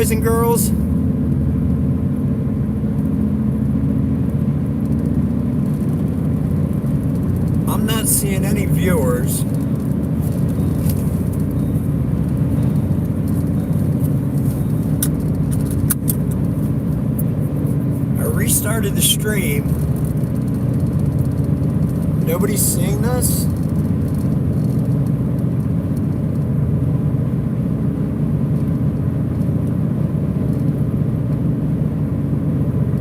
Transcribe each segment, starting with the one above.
boys and girls. I'm not seeing any viewers. I restarted the stream. Nobody's seeing this?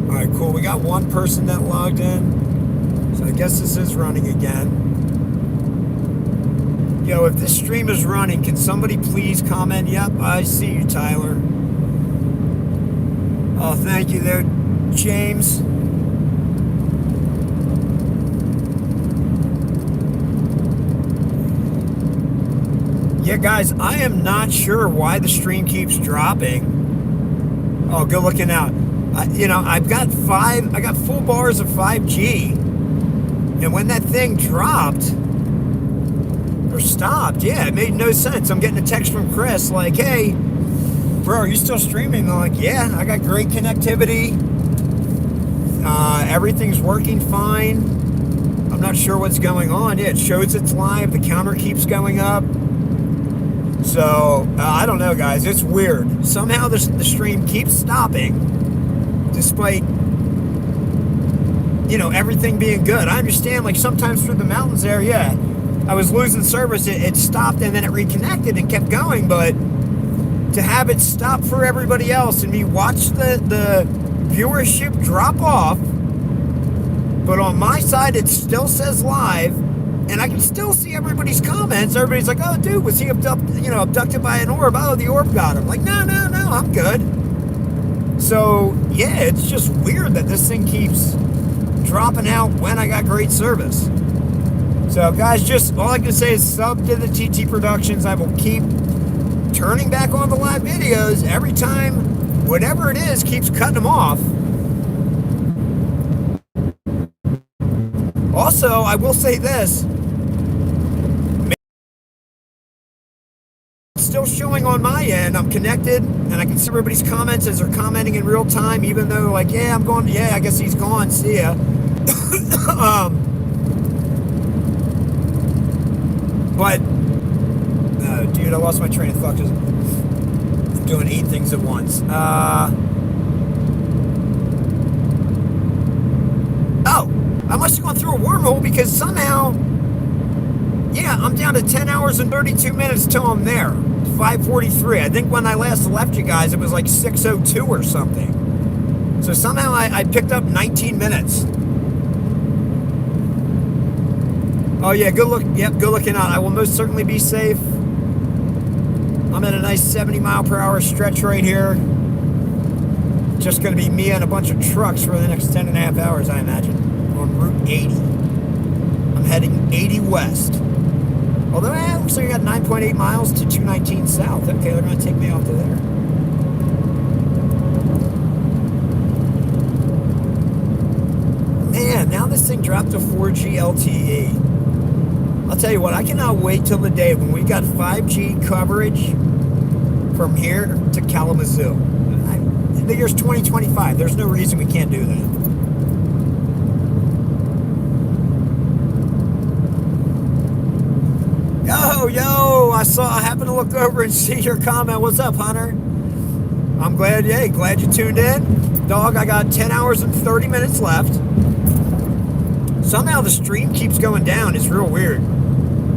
Alright, cool. We got one person that logged in. So I guess this is running again. Yo, if this stream is running, can somebody please comment? Yep, I see you, Tyler. Oh, thank you there, James. Yeah, guys, I am not sure why the stream keeps dropping. Oh, good looking out. You know, I got full bars of 5G. And when that thing dropped, or stopped, yeah, it made no sense. I'm getting a text from Chris like, hey, bro, are you still streaming? I'm like, yeah, I got great connectivity. Everything's working fine. I'm not sure what's going on. Yeah, it shows it's live. The counter keeps going up. So, I don't know, guys. It's weird. Somehow the stream keeps stopping, despite, you know, everything being good. I understand, like, sometimes through the mountains there, yeah, I was losing service. It stopped, and then it reconnected and kept going. But to have it stop for everybody else and me watch the viewership drop off, but on my side, it still says live. And I can still see everybody's comments. Everybody's like, oh, dude, was he abducted by an orb? Oh, the orb got him. Like, no, I'm good. So, yeah, it's just weird that this thing keeps dropping out when I got great service. So, guys, just all I can say is sub to the TT Productions. I will keep turning back on the live videos every time whatever it is keeps cutting them off. Also, I will say this. It's still showing on my end. I'm connected, and I can see everybody's comments as they're commenting in real time, even though, like, yeah, I'm going, yeah, I guess he's gone. See ya. But, dude, I lost my train of thought because I'm doing 8 things at once. Oh, I must have gone through a wormhole because somehow, yeah, I'm down to 10 hours and 32 minutes till I'm there. 5:43. I think when I last left you guys, it was like 6:02 or something. So somehow I picked up 19 minutes. Oh yeah, good look. Yep, good looking out. I will most certainly be safe. I'm in a nice 70-mile-per-hour stretch right here. Just going to be me and a bunch of trucks for the next 10.5 hours, I imagine, on Route 80. I'm heading 80 west. Although, looks like I got 9.8 miles to 219 south. Okay, they're going to take me off to there. Man, now this thing dropped to 4G LTE. I'll tell you what, I cannot wait till the day when we got 5G coverage from here to Kalamazoo. The year's 2025. There's no reason we can't do that. Yo, I happened to look over and see your comment. What's up, Hunter? I'm glad you tuned in. Dog, I got 10 hours and 30 minutes left. Somehow the stream keeps going down. It's real weird.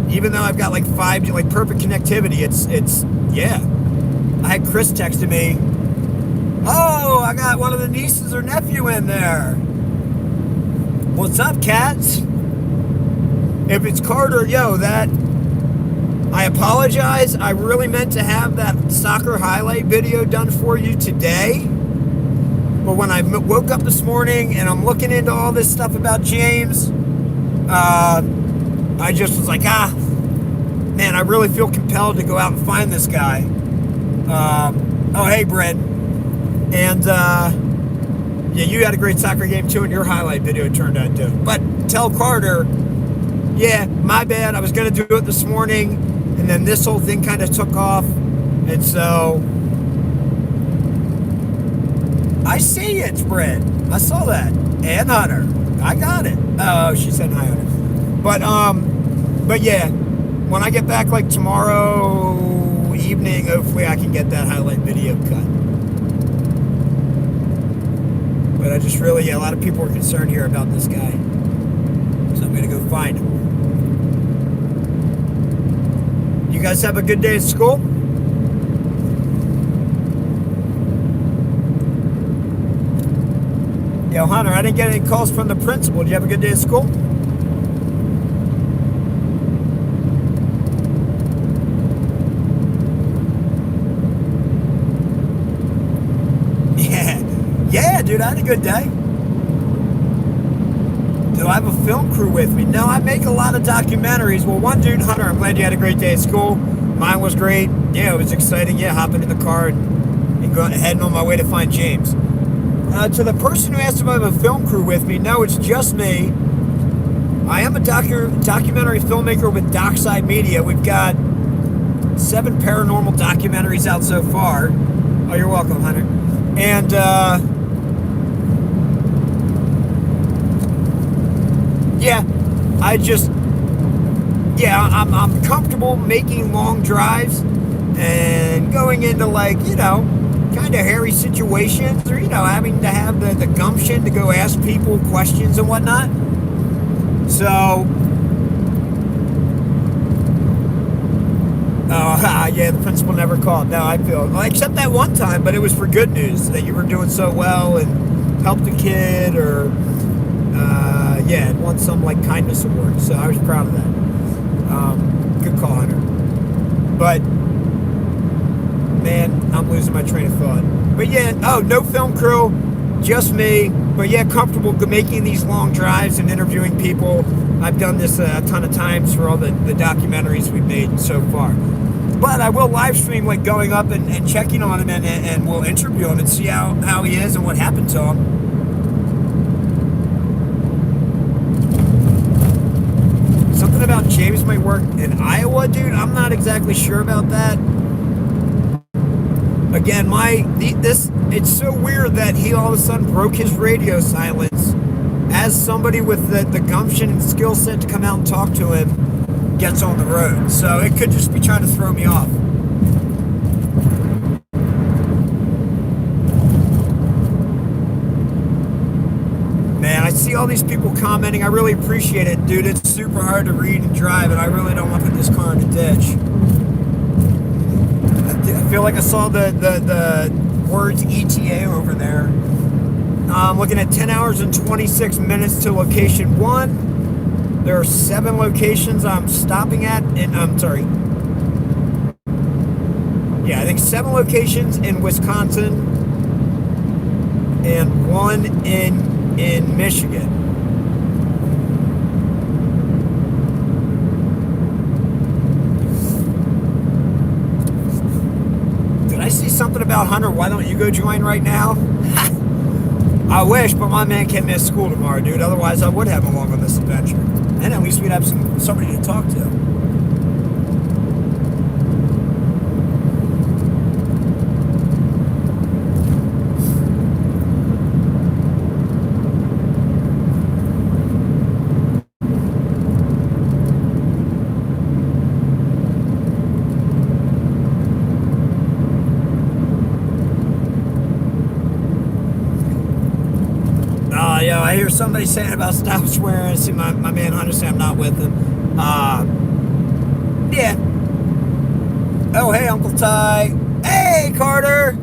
Even though I've got like 5G, like perfect connectivity, it's yeah. I had Chris texting me, oh, I got one of the nieces or nephew in there. What's up, cats? If it's Carter, yo, I apologize. I really meant to have that soccer highlight video done for you today. But when I woke up this morning and I'm looking into all this stuff about James, I just was like, man, I really feel compelled to go out and find this guy. Oh, hey, Brent. And, yeah, you had a great soccer game, too, and your highlight video turned out, too. But tell Carter, yeah, my bad. I was going to do it this morning, and then this whole thing kind of took off. And so, I see it's Brett. I saw that. And Hunter. I got it. Oh, she said hi, Hunter. But yeah, when I get back like tomorrow evening, hopefully I can get that highlight video cut. But I just really, a lot of people are concerned here about this guy. So I'm going to go find him. You guys have a good day at school? Yo, Hunter, I didn't get any calls from the principal. Did you have a good day at school? Yeah, dude, I had a good day. Do I have a film crew with me? No, I make a lot of documentaries. Well, one dude, Hunter, I'm glad you had a great day at school. Mine was great. Yeah, it was exciting. Yeah, hopping in the car and going, heading on my way to find James. To the person who asked if I have a film crew with me, no, it's just me. I am a documentary filmmaker with Dockside Media. We've got 7 paranormal documentaries out so far. Oh, you're welcome, Hunter. And, yeah, I'm comfortable making long drives and going into, like, you know, kind of hairy situations, or, you know, having to have the gumption to go ask people questions and whatnot. So, yeah, the principal never called. No, I feel, well, except that one time, but it was for good news, that you were doing so well and helped a kid, or, yeah, it won some, like, kindness award, so I was proud of that. Good call, Hunter. But, man, I'm losing my train of thought. But yeah, oh, no film crew, just me. But yeah, comfortable making these long drives and interviewing people. I've done this a ton of times for all the documentaries we've made so far. But I will live stream, like, going up and checking on him, and we'll interview him and see how he is and what happened to him. Something about James might work in Iowa, dude. I'm not exactly sure about that. Again, it's so weird that he all of a sudden broke his radio silence as somebody with the gumption and skill set to come out and talk to him gets on the road. So it could just be trying to throw me off. Man, I see all these people commenting. I really appreciate it, dude. It's super hard to read and drive, and I really don't want to put this car in a ditch. I feel like I saw the words ETA over there. I'm looking at 10 hours and 26 minutes to location 1. There are 7 locations I'm stopping at, and I'm sorry. Yeah, I think 7 locations in Wisconsin and 1 in Michigan. I see something about Hunter. Why don't you go join right now? I wish, but my man can't miss school tomorrow, dude. Otherwise, I would have him along on this adventure. And at least we'd have somebody to talk to. Yeah, I hear somebody saying about stop swearing. I see my man Hunter say I'm not with him. Yeah. Oh, hey, Uncle Ty. Hey, Carter.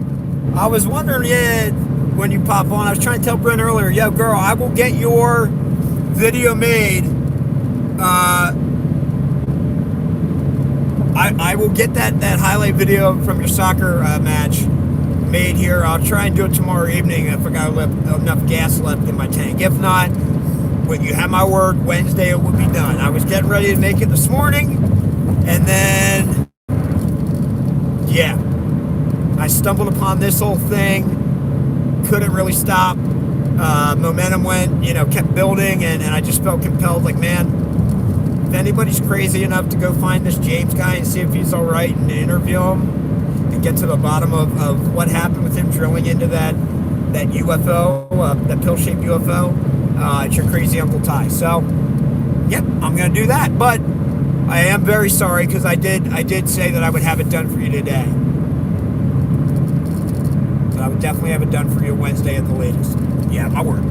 I was wondering, yeah, when you pop on, I was trying to tell Brent earlier, yo, girl, I will get your video made. I will get that highlight video from your soccer match made here. I'll try and do it tomorrow evening if I got enough gas left in my tank. If not, when you have my word, Wednesday it will be done. I was getting ready to make it this morning, and then, yeah, I stumbled upon this whole thing, couldn't really stop. Momentum went, kept building, and I just felt compelled, like, man, if anybody's crazy enough to go find this James guy and see if he's all right and interview him, get to the bottom of what happened with him drilling into that that UFO, that pill-shaped UFO, it's your crazy Uncle Ty. So, yep, I'm going to do that. But I am very sorry because I did say that I would have it done for you today. But I would definitely have it done for you Wednesday at the latest. Yeah, my word.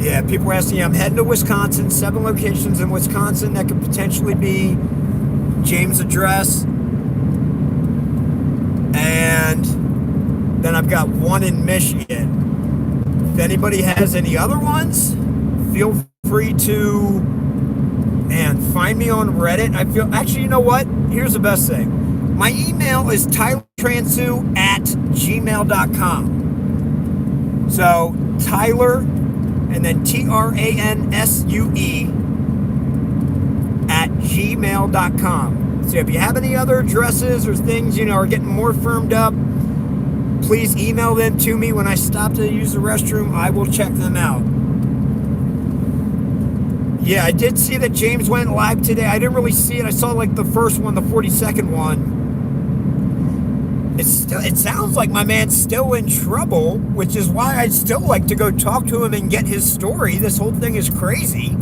Yeah, people were asking, I'm heading to Wisconsin, 7 locations in Wisconsin that could potentially be James' address. And then I've got 1 in Michigan. If anybody has any other ones, feel free to, find me on Reddit. Actually, you know what? Here's the best thing. My email is tylertransue@gmail.com. So, Tyler, and then TRANSUE @gmail.com. So if you have any other addresses or things, are getting more firmed up, please email them to me. When I stop to use the restroom, I will check them out. Yeah, I did see that James went live today. I didn't really see it. I saw like the first one, the 42nd one. It sounds like my man's still in trouble, which is why I'd still like to go talk to him and get his story. This whole thing is crazy.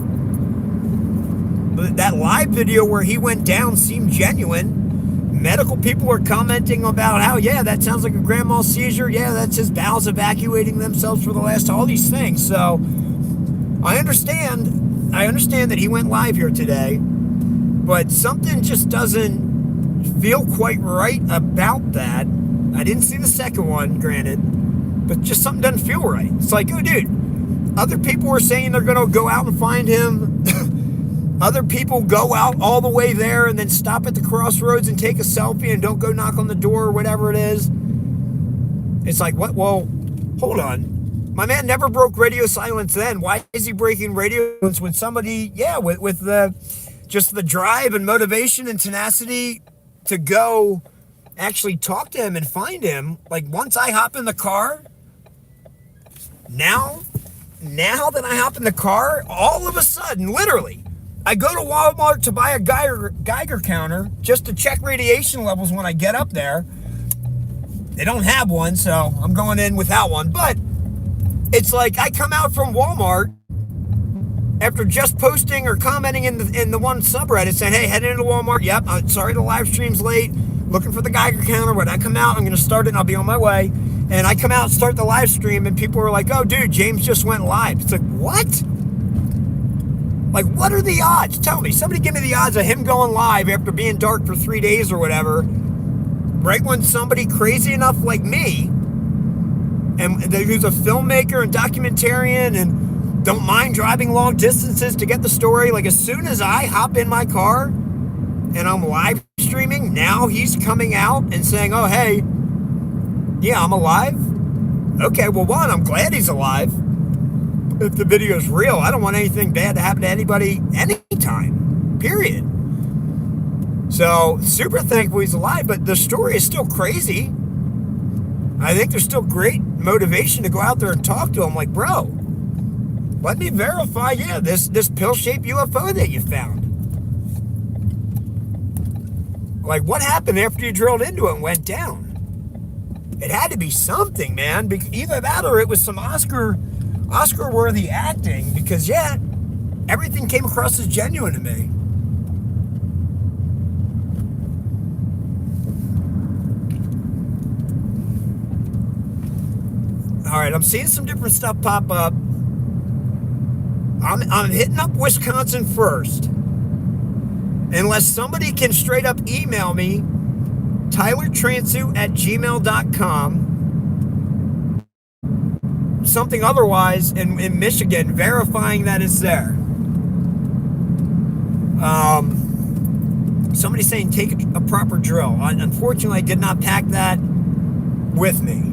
But that live video where he went down seemed genuine. Medical people are commenting about how, yeah, that sounds like a grand mal seizure. Yeah, that's his bowels evacuating themselves for the last, all these things. So I understand that he went live here today, but something just doesn't feel quite right about that. I didn't see the second one, granted, but just something doesn't feel right. It's like, oh, dude, other people were saying they're going to go out and find him. Other people go out all the way there and then stop at the crossroads and take a selfie and don't go knock on the door or whatever it is. It's like, what? Well, hold on. My man never broke radio silence then. Why is he breaking radio silence when somebody, with just the drive and motivation and tenacity to go actually talk to him and find him? Like, once I hop in the car, now that I hop in the car, all of a sudden, literally, I go to Walmart to buy a Geiger counter just to check radiation levels when I get up there. They don't have one, so I'm going in without one. But it's like I come out from Walmart after just posting or commenting in the one subreddit saying, hey, heading into Walmart. Yep, sorry the live stream's late. Looking for the Geiger counter. When I come out, I'm going to start it and I'll be on my way. And I come out and start the live stream and people are like, oh, dude, James just went live. It's like, what? Like, what are the odds? Tell me. Somebody give me the odds of him going live after being dark for 3 days or whatever. Right when somebody crazy enough like me, and who's a filmmaker and documentarian and don't mind driving long distances to get the story. Like, as soon as I hop in my car and I'm live streaming, now he's coming out and saying, oh, hey, yeah, I'm alive. Okay, well, one, I'm glad he's alive. If the video is real, I don't want anything bad to happen to anybody anytime, period. So, super thankful he's alive, but the story is still crazy. I think there's still great motivation to go out there and talk to him. Like, bro, let me verify, this pill-shaped UFO that you found. Like, what happened after you drilled into it and went down? It had to be something, man. Either that or it was some Oscar-worthy acting, because, everything came across as genuine to me. All right, I'm seeing some different stuff pop up. I'm hitting up Wisconsin first. Unless somebody can straight up email me, tylertransue@gmail.com. Something otherwise in Michigan, verifying that it's there. Somebody's saying take a proper drill. Unfortunately, I did not pack that with me.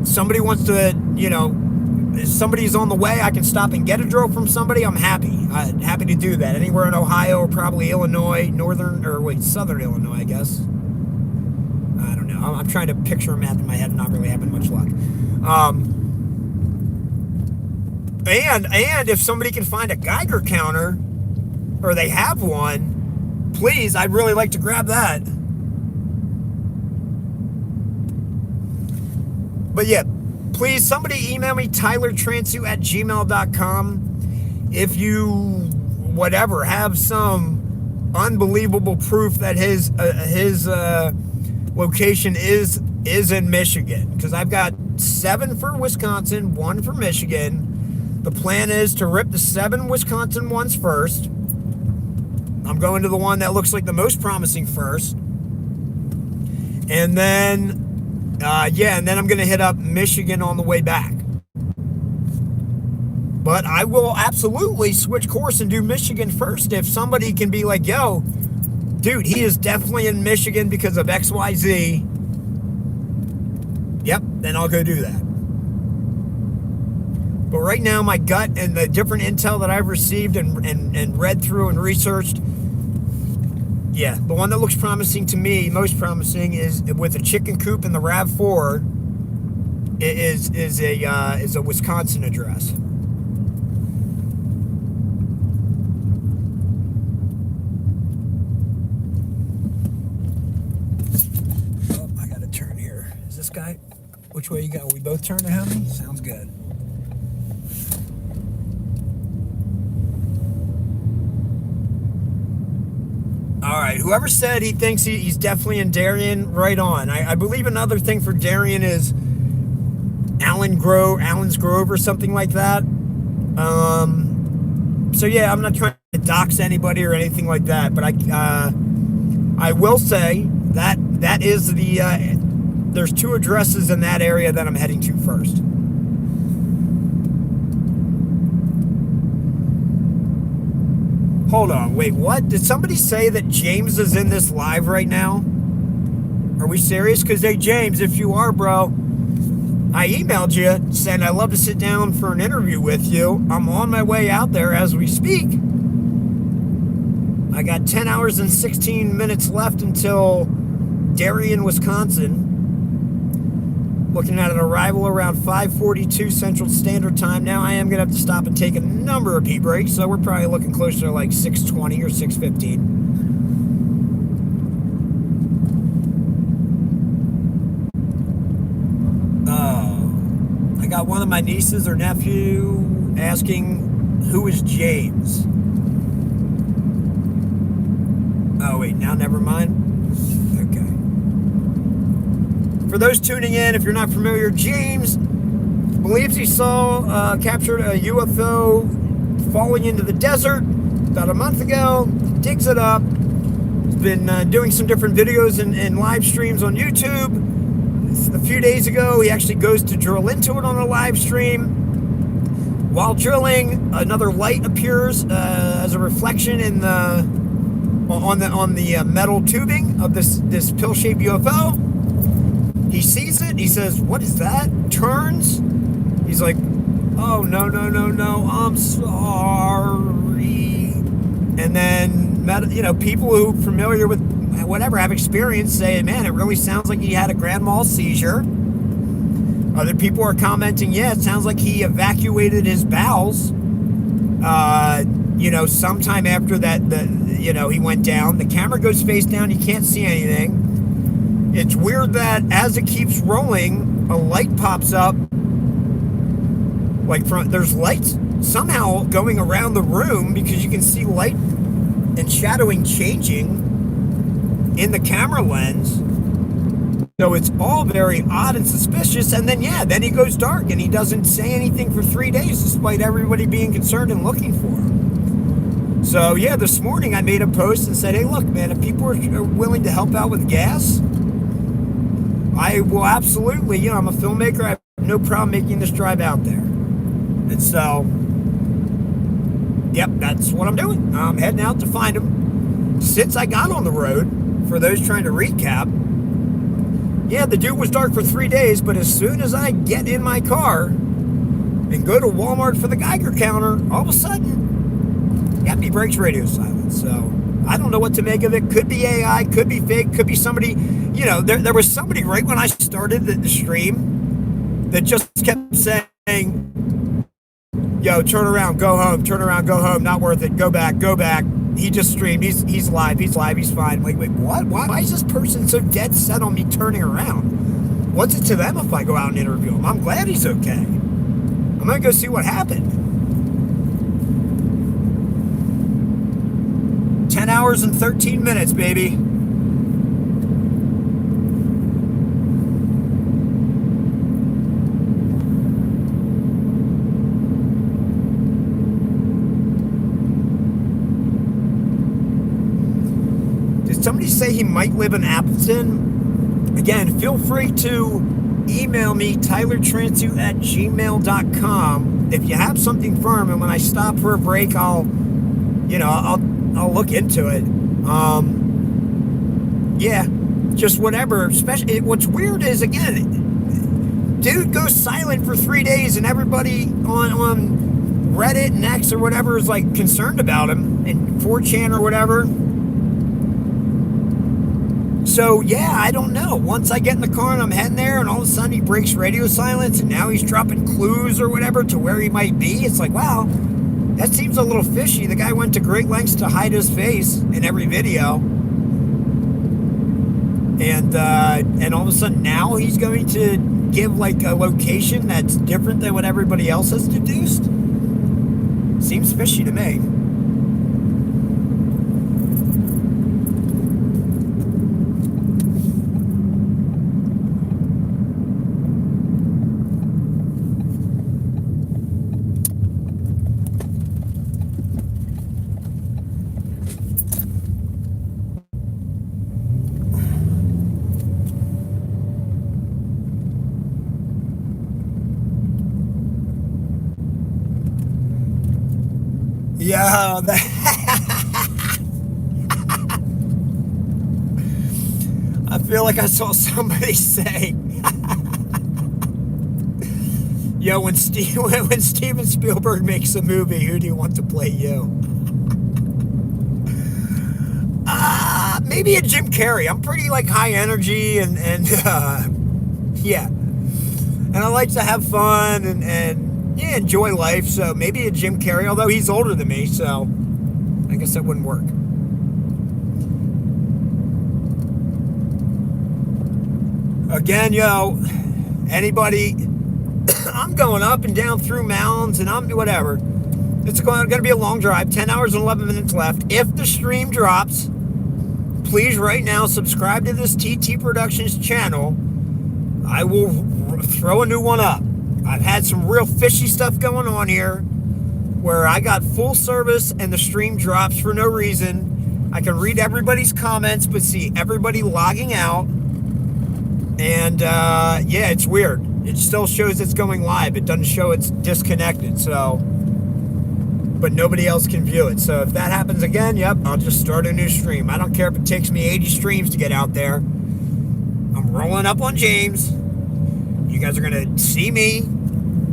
Somebody wants to, if somebody's on the way, I can stop and get a drill from somebody, I'm happy. Happy to do that. Anywhere in Ohio or probably Illinois, southern Illinois, I guess. I don't know. I'm trying to picture a map in my head and not really having much luck. And if somebody can find a Geiger counter, or they have one, please, I'd really like to grab that. But yeah, please, somebody email me, tylertransu@gmail.com. If you, whatever, have some unbelievable proof that his location is in Michigan. Because I've got 7 for Wisconsin, 1 for Michigan. The plan is to rip the 7 Wisconsin ones first. I'm going to the one that looks like the most promising first. And then and then I'm going to hit up Michigan on the way back. But I will absolutely switch course and do Michigan first. If somebody can be like, yo, dude, he is definitely in Michigan because of XYZ. Yep, then I'll go do that. But right now, my gut and the different intel that I've received and read through and researched, yeah, the one that looks promising to me, most promising, is with a chicken coop in the RAV4. Is a Wisconsin address. Oh, I got to turn here. Is this guy? Which way you go? We both turn to him? Sounds good. All right, whoever said he thinks he's definitely in Darien, right on. I believe another thing for Darien is Allen's Grove or something like that. So yeah, I'm not trying to dox anybody or anything like that, but I will say that is there's 2 addresses in that area that I'm heading to first. Hold on, wait, what? Did somebody say that James is in this live right now? Are we serious? Because, hey, James, if you are, bro, I emailed you saying I'd love to sit down for an interview with you. I'm on my way out there as we speak. I got 10 hours and 16 minutes left until Darien, Wisconsin. Looking at an arrival around 5:42 Central Standard Time. Now I am going to have to stop and take a number of pee breaks, so we're probably looking closer to like 6:20 or 6:15. I got one of my nieces or nephew asking, who is James? Oh, wait, now never mind. Okay. For those tuning in, if you're not familiar, James believes he captured a UFO falling into the desert about a month ago, digs it up. He's been doing some different videos and live streams on YouTube. A few days ago, he actually goes to drill into it on a live stream. While drilling, another light appears as a reflection in on the metal tubing of this pill-shaped UFO. He sees it. He says, "What is that?" Turns. He's like, "Oh, no, I'm sorry." And then, people who are familiar with whatever, have experience, say, "Man, it really sounds like he had a grand mal seizure." Other people are commenting, "Yeah, it sounds like he evacuated his bowels. Sometime after that, he went down. The camera goes face down. You can't see anything. It's weird that as it keeps rolling, a light pops up. There's lights somehow going around the room because you can see light and shadowing changing in the camera lens. So it's all very odd and suspicious. And then he goes dark and he doesn't say anything for 3 days, despite everybody being concerned and looking for him. So yeah, this morning I made a post and said, "Hey, look, man, if people are willing to help out with gas, I will absolutely, I'm a filmmaker. I have no problem making this drive out there." And so, yep, that's what I'm doing. I'm heading out to find him. Since I got on the road, for those trying to recap, yeah, the dude was dark for 3 days, but as soon as I get in my car and go to Walmart for the Geiger counter, all of a sudden, me breaks radio silence. So I don't know what to make of it. Could be AI, could be fake, could be somebody. There was somebody right when I started the stream that just kept saying, "Yo, turn around, go home, not worth it, go back." he just streamed. He's live. He's live. He's fine. Like, wait, what? Why is this person so dead set on me turning around? What's it to them if I go out and interview him? I'm glad he's okay. I'm gonna go see what happened. 10 hours and 13 minutes, baby. Somebody say he might live in Appleton. Again, feel free to email me, tylertransu@gmail.com, if you have something firm, and when I stop for a break, I'll look into it. Yeah, just whatever. Especially, what's weird is, again, dude goes silent for 3 days, and everybody on Reddit and X or whatever is like concerned about him, and 4chan or whatever. So, yeah, I don't know. Once I get in the car and I'm heading there, and all of a sudden he breaks radio silence, and now he's dropping clues or whatever to where he might be, it's like, wow, that seems a little fishy. The guy went to great lengths to hide his face in every video. And all of a sudden now he's going to give, like, a location that's different than what everybody else has deduced. Seems fishy to me. Yeah, I feel like I saw somebody say, yo, when Steven Spielberg makes a movie, who do you want to play you? Maybe a Jim Carrey. I'm pretty, like, high energy and yeah. And I like to have fun and yeah, enjoy life, so maybe a Jim Carrey, although he's older than me, so I guess that wouldn't work. Again, anybody, I'm going up and down through mountains, and I'm whatever. It's going to be a long drive, 10 hours and 11 minutes left. If the stream drops, please right now subscribe to this TT Productions channel. I will throw a new one up. I've had some real fishy stuff going on here where I got full service and the stream drops for no reason. I can read everybody's comments but see everybody logging out. And yeah, it's weird. It still shows it's going live. It doesn't show it's disconnected. So, but nobody else can view it. So if that happens again, yep, I'll just start a new stream. I don't care if it takes me 80 streams to get out there. I'm rolling up on James. You guys are going to see me,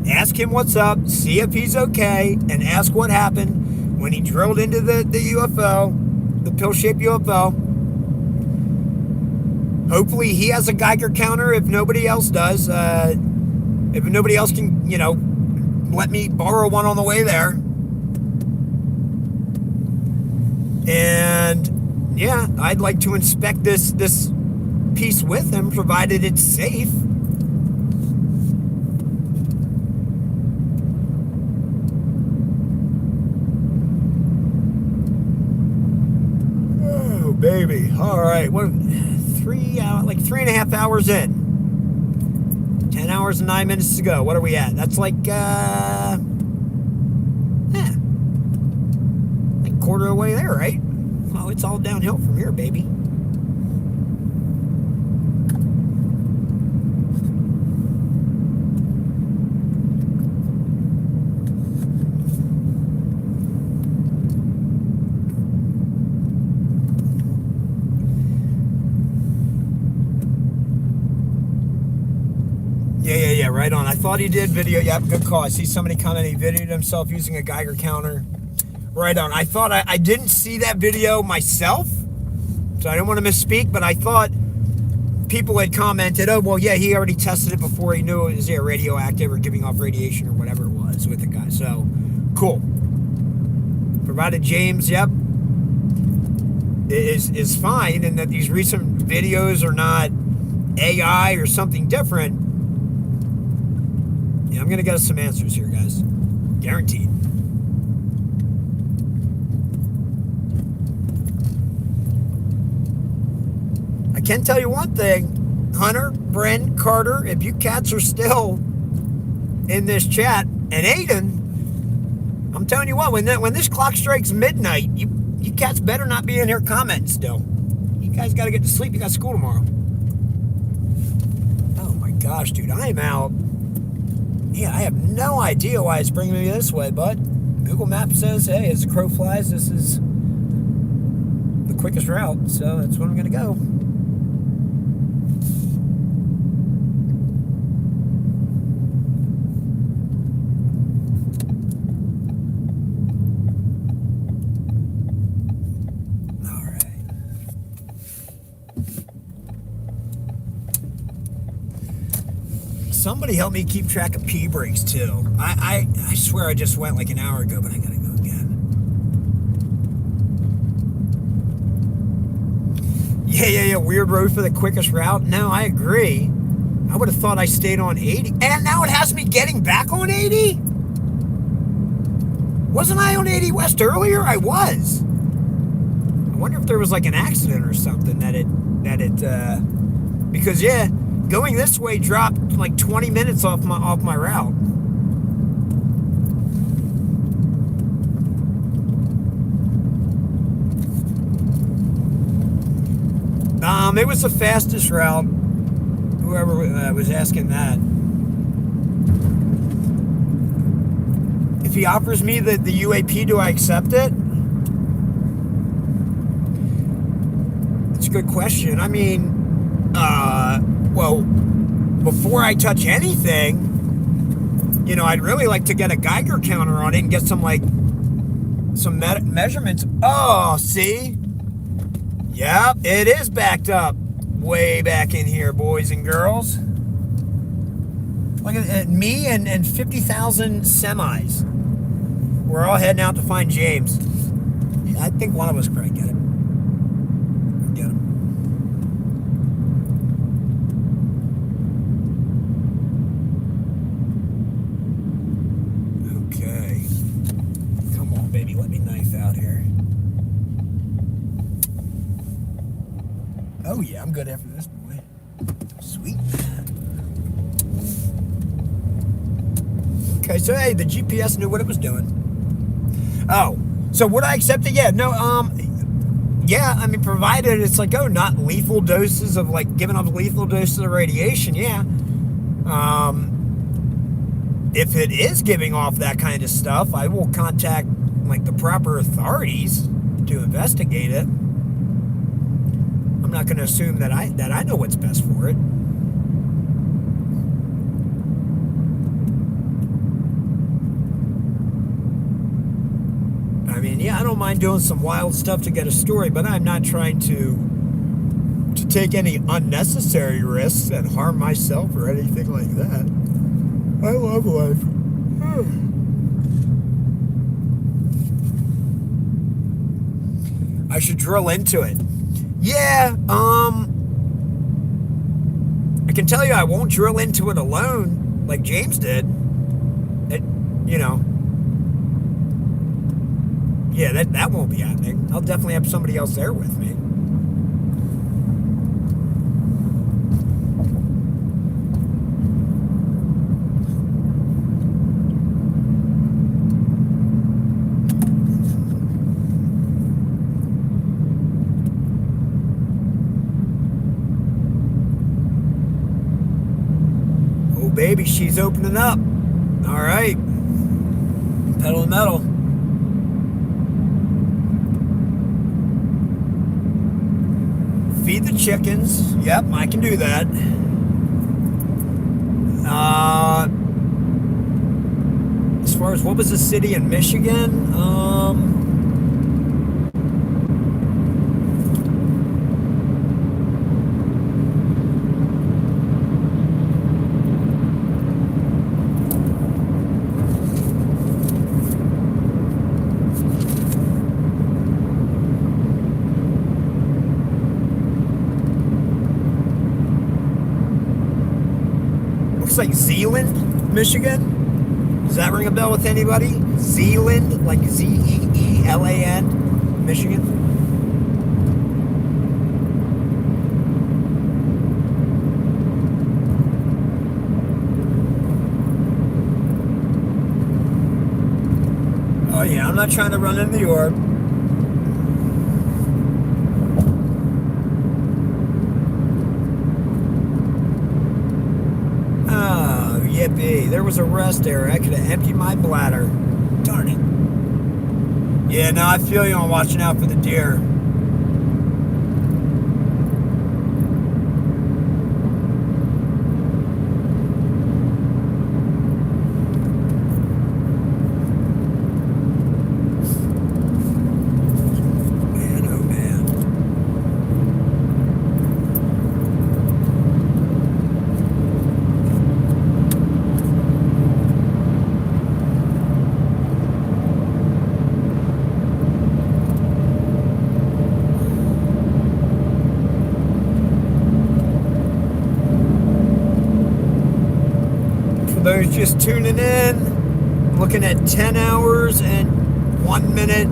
ask him what's up, see if he's okay, and ask what happened when he drilled into the UFO, the pill-shaped UFO. Hopefully he has a Geiger counter if nobody else does. If nobody else can, let me borrow one on the way there. And, yeah, I'd like to inspect this piece with him, provided it's safe. Baby, all right, what, 3.5 hours in, 10 hours and 9 minutes to go. What are we at? That's like quarter of the way there, right? Well, it's all downhill from here, baby. Yeah, right on. I thought he did video. Yep, good call. I see somebody commenting he videoed himself using a Geiger counter. Right on. I thought I didn't see that video myself, so I don't want to misspeak, but I thought people had commented, oh, well, yeah, he already tested it before he knew it was radioactive or giving off radiation or whatever it was with the guy. So, cool. Provided James, yep. is fine, and that these recent videos are not AI or something different. Yeah, I'm gonna get us some answers here, guys. Guaranteed. I can tell you one thing, Hunter, Bryn, Carter, if you cats are still in this chat, and Aiden, I'm telling you what, when this clock strikes midnight, you cats better not be in here commenting still. You guys got to get to sleep. You got school tomorrow. Oh my gosh, dude, I am out. Yeah, I have no idea why it's bringing me this way, but Google Maps says, hey, as the crow flies, this is the quickest route, so that's where I'm going to go. Somebody help me keep track of pee breaks too. I swear I just went like an hour ago, but I gotta go again. Yeah. Weird road for the quickest route. No, I agree. I would have thought I stayed on 80. And now it has me getting back on 80? Wasn't I on 80 West earlier? I was. I wonder if there was like an accident or something because yeah, going this way dropped like 20 minutes off my route. It was the fastest route. Whoever was asking that. If he offers me the UAP, do I accept it? It's a good question. I mean, well, before I touch anything, you know, I'd really like to get a Geiger counter on it and get some measurements. Oh, see? Yep, it is backed up way back in here, boys and girls. Look at me and 50,000 semis. We're all heading out to find James. I think one of us could get it. Get him. Okay. Come on, baby. Let me knife out here. Oh, yeah. I'm good after this, boy. Sweet. Okay, so, hey, the GPS knew what it was doing. Oh, so would I accept it? Yeah, no, yeah, I mean, provided it's like, oh, not lethal doses of, like, giving off lethal doses of radiation, yeah. If it is giving off that kind of stuff, I will contact, like, the proper authorities to investigate it. I'm not going to assume that I know what's best for it. I mean, yeah, I don't mind doing some wild stuff to get a story, but I'm not trying to take any unnecessary risks and harm myself or anything like that. I love life. I should drill into it. Yeah, I can tell you I won't drill into it alone like James did. It, you know. Yeah, that won't be happening. I'll definitely have somebody else there with me. Oh, baby, she's opening up. All right. Pedal to metal. Feed the chickens. Yep, I can do that. As far as what was the city in Michigan? looks like Zeeland, Michigan. Does that ring a bell with anybody? Zeeland, like Zeeland, Michigan. Oh yeah, I'm not trying to run into the orb. Oh, yippee. There was a rest area. I could have emptied my bladder. Darn it. Yeah, no, I feel you on watching out for the deer. Those just tuning in, looking at 10 hours and 1 minute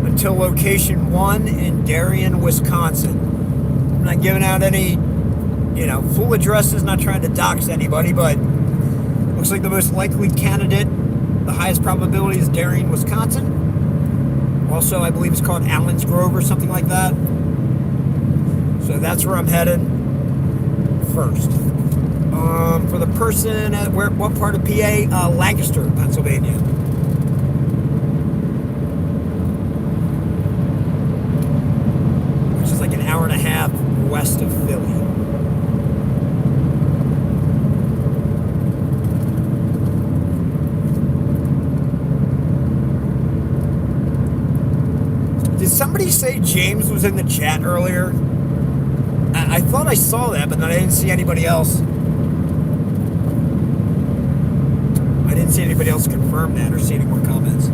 until location 1 in Darien, Wisconsin. I'm not giving out any, full addresses, not trying to dox anybody, but looks like the most likely candidate, the highest probability is Darien, Wisconsin. Also, I believe it's called Allen's Grove or something like that. So that's where I'm headed first. For the person at what part of PA? Lancaster, Pennsylvania. Which is like an hour and a half west of Philly. Did somebody say James was in the chat earlier? I thought I saw that, but then I didn't see anybody else. I didn't see anybody else confirm that or see any more comments.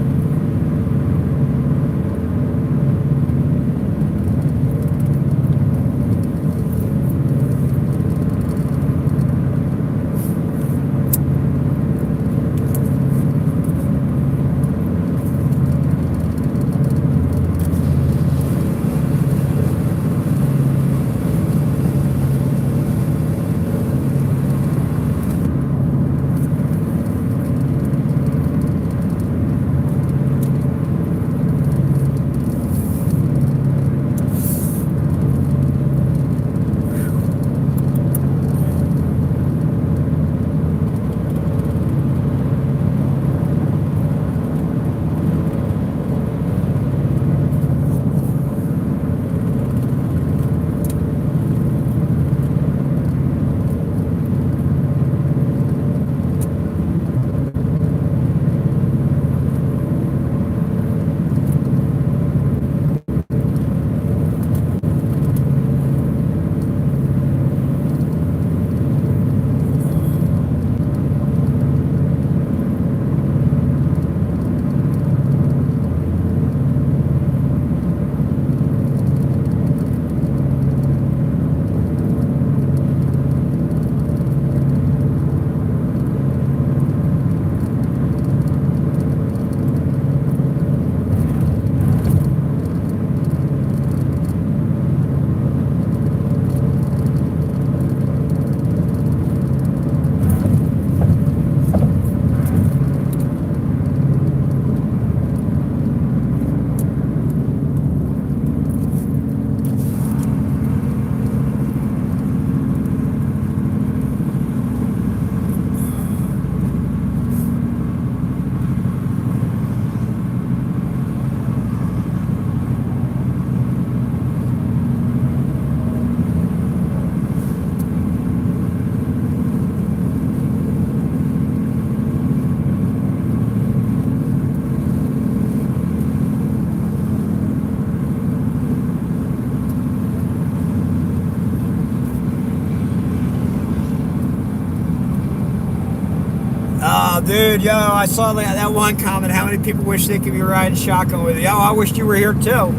Dude, yo, I saw that one comment. How many people wish they could be riding shotgun with you? Yo, I wished you were here too.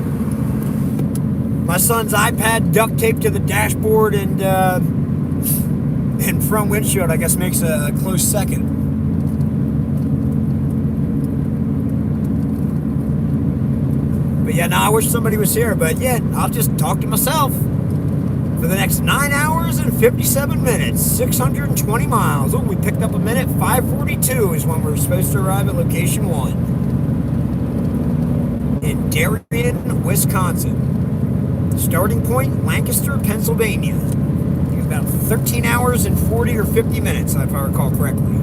My son's iPad duct taped to the dashboard and front windshield, I guess, makes a close second. But yeah, now I wish somebody was here. But yeah, I'll just talk to myself for the next 9 hours and 57 minutes, 620 miles. Oh, we picked up a minute. 5:42 is when we're supposed to arrive at location 1 in Darien, Wisconsin. Starting point, Lancaster, Pennsylvania. It's about 13 hours and 40 or 50 minutes, if I recall correctly.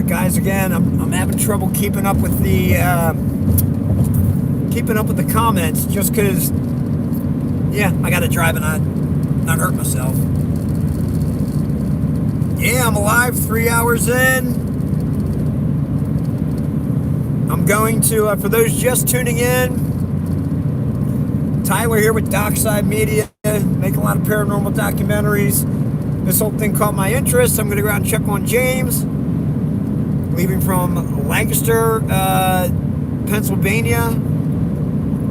Guys, again, I'm having trouble keeping up with the comments, just because, yeah, I got to drive and not hurt myself. Yeah, I'm alive. 3 hours in. I'm going to, for those just tuning in, Tyler here with Dockside Media, make a lot of paranormal documentaries. This whole thing caught my interest. I'm going to go out and check on James. Leaving from Lancaster, Pennsylvania,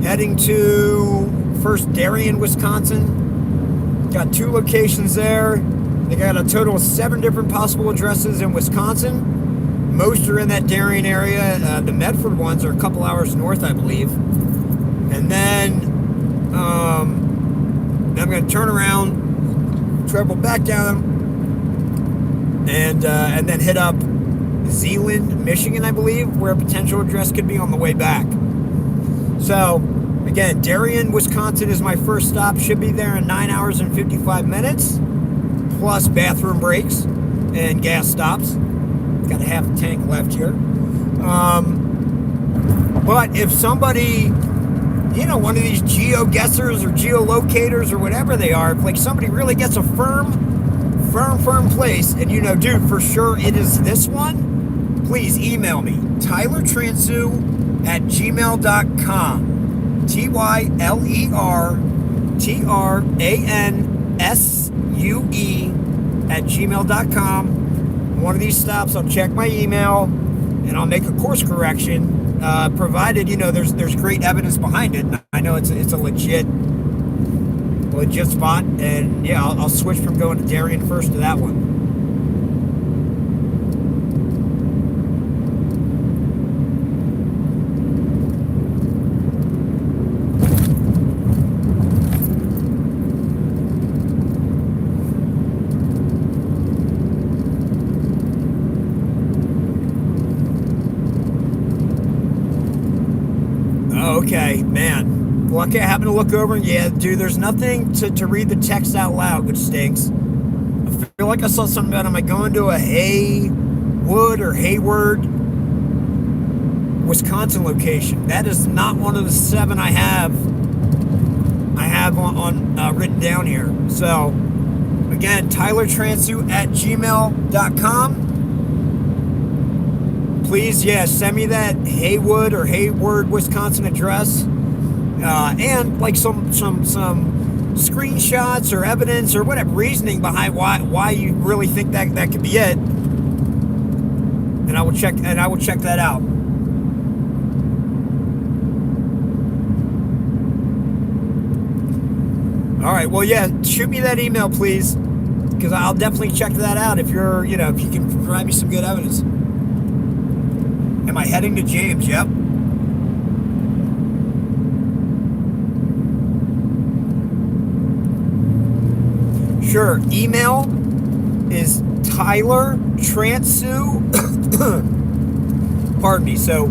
heading to first Darien, Wisconsin. Got 2 locations there. They got a total of 7 different possible addresses in Wisconsin. Most are in that Darien area. The Medford ones are a couple hours north, I believe. And then I'm going to turn around, travel back down, and then hit up Zeeland, Michigan, I believe, where a potential address could be on the way back. So, again, Darien, Wisconsin is my first stop. Should be there in 9 hours and 55 minutes, plus bathroom breaks and gas stops. Got a half a tank left here. But if somebody, one of these geo-guessers or geolocators or whatever they are, if like somebody really gets a firm place, and dude, for sure it is this one, please email me, tylertransu@gmail.com. tylertranSue@gmail.com. One of these stops, I'll check my email and I'll make a course correction, provided there's great evidence behind it. I know it's a legit spot, and yeah, I'll switch from going to Darien first to that one. Okay, man. Lucky I happened to look over, and yeah, dude, there's nothing to read the text out loud, which stinks. I feel like I saw something about, am I going to a Haywood or Hayward, Wisconsin location? That is not one of the 7 I have on written down here. So, again, tylertransu@gmail.com. Please, yeah, send me that Haywood or Hayward, Wisconsin address, and like some screenshots or evidence or whatever reasoning behind why you really think that could be it, and I will check that out. All right, well, yeah, shoot me that email, please, because I'll definitely check that out if if you can provide me some good evidence. Am I heading to James? Yep. Sure. Email is tylertransu. Pardon me. So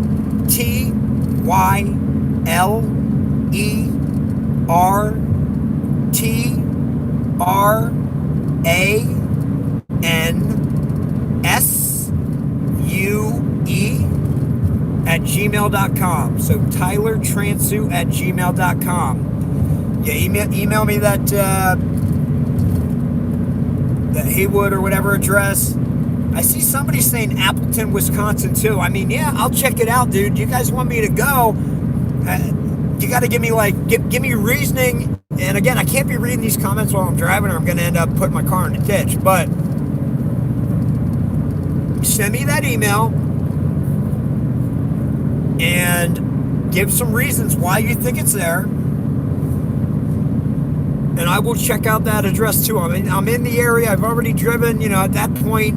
TylerTransue@gmail.com. So TylerTransue@gmail.com. Yeah, email me that Haywood or whatever address. I see somebody saying Appleton, Wisconsin too. I mean, yeah, I'll check it out, dude. You guys want me to go? You got to give me give me reasoning. And again, I can't be reading these comments while I'm driving, or I'm going to end up putting my car in the ditch. But send me that email and give some reasons why you think it's there, and I will check out that address too. I mean, I'm in the area. I've already driven, at that point,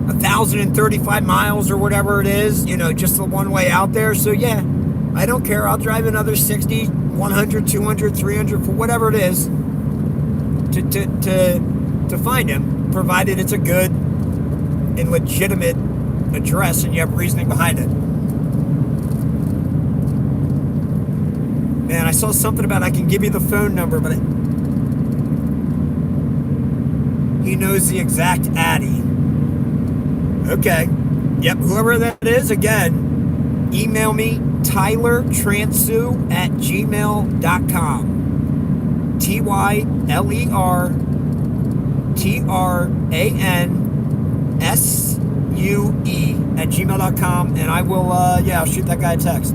1,035 miles or whatever it is, just the one way out there. So yeah, I don't care. I'll drive another 60, 100, 200, 300, for whatever it is to find him, provided it's a good and legitimate address and you have reasoning behind it. Man, I saw something about I can give you the phone number, but he knows the exact Addy. Okay. Yep, whoever that is, again, email me, TylerTransue@gmail.com. TylerTransue@gmail.com, and I will, I'll shoot that guy a text.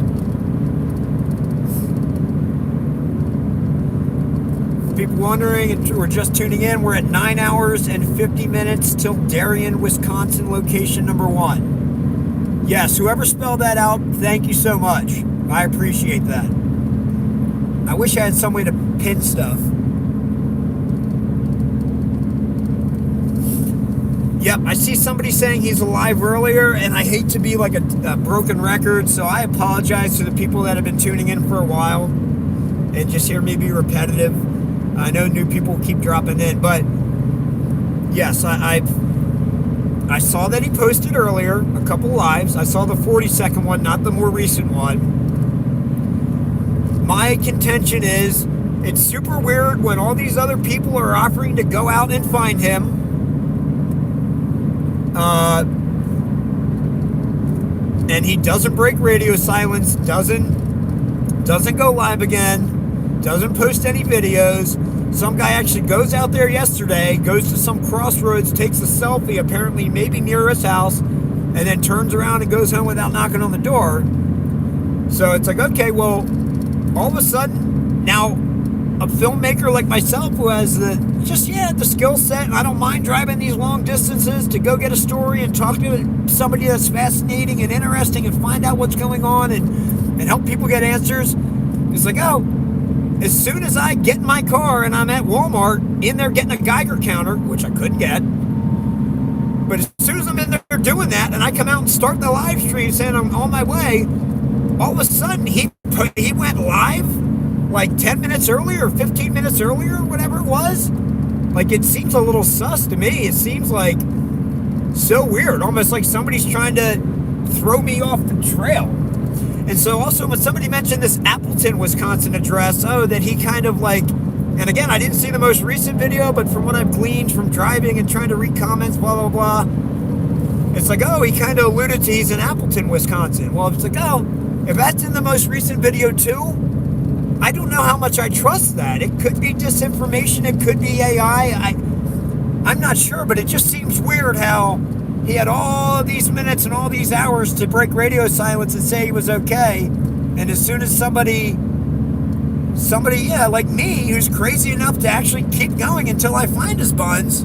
People wondering, we're just tuning in, we're at 9 hours and 50 minutes till Darien, Wisconsin, location number 1. Yes, whoever spelled that out, thank you so much. I appreciate that. I wish I had some way to pin stuff. Yep, I see somebody saying he's alive earlier, and I hate to be like a broken record, so I apologize to the people that have been tuning in for a while and just hear me be repetitive. I know new people keep dropping in, but yes, I saw that he posted earlier a couple lives. I saw the 40-second one, not the more recent one. My contention is it's super weird when all these other people are offering to go out and find him. And he doesn't break radio silence, doesn't go live again, doesn't post any videos. Some guy actually goes out there yesterday, goes to some crossroads, takes a selfie, apparently maybe near his house, and then turns around and goes home without knocking on the door. So it's like, okay, well, all of a sudden, now a filmmaker like myself who has the skill set, and I don't mind driving these long distances to go get a story and talk to somebody that's fascinating and interesting and find out what's going on and help people get answers. It's like, oh, as soon as I get in my car and I'm at Walmart in there getting a Geiger counter, which I couldn't get, but as soon as I'm in there doing that and I come out and start the live stream saying I'm on my way, all of a sudden he went live like 10 minutes earlier or 15 minutes earlier or whatever it was. Like, it seems a little sus to me. It seems like so weird, almost like somebody's trying to throw me off the trail. And so also when somebody mentioned this Appleton, Wisconsin address, that he kind of like, and again, I didn't see the most recent video, but from what I've gleaned from driving and trying to read comments, blah, blah, blah, it's like, he kind of alluded to he's in Appleton, Wisconsin. Well, it's like, if that's in the most recent video too, I don't know how much I trust that. It could be disinformation. It could be AI. I'm not sure, but it just seems weird how he had all these minutes and all these hours to break radio silence and say he was okay. And as soon as somebody, like me, who's crazy enough to actually keep going until I find his buns,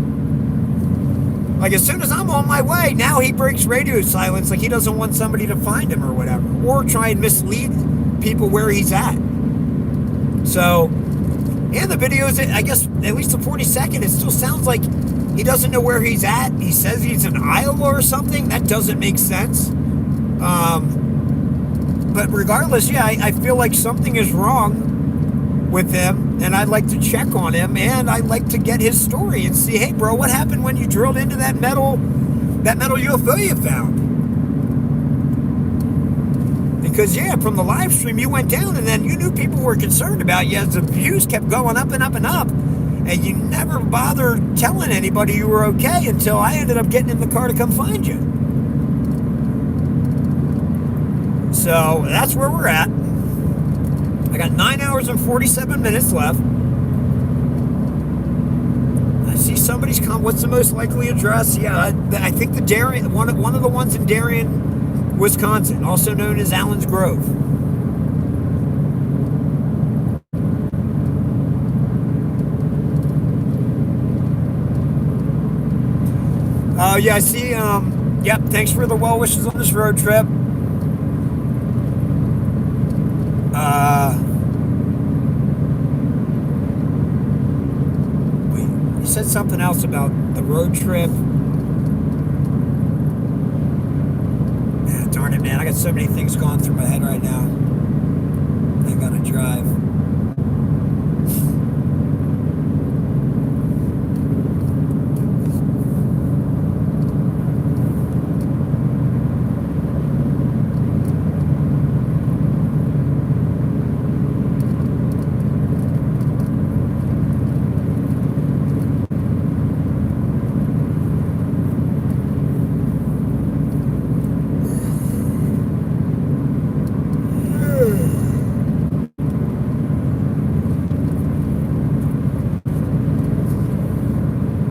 like as soon as I'm on my way, now he breaks radio silence like he doesn't want somebody to find him or whatever, or try and mislead people where he's at. So, in the videos, I guess, at least the 42nd, it still sounds like he doesn't know where he's at. He says he's in Iowa or something. That doesn't make sense. But regardless, I feel like something is wrong with him, and I'd like to check on him, and I'd like to get his story and see, hey, bro, what happened when you drilled into that metal UFO you found? Because, from the live stream, you went down, and then you knew people were concerned about you as the views kept going up and up and up. And you never bothered telling anybody you were okay until I ended up getting in the car to come find you. So that's where we're at. I got 9 hours and 47 minutes left. I see somebody's come. What's the most likely address? Yeah, I think the Darien, one of the ones in Darien, Wisconsin, also known as Allen's Grove. Oh, yeah, I see. Yep, thanks for the well wishes on this road trip. Wait, you said something else about the road trip. Ah, darn it, man. I got so many things going through my head right now. I gotta drive.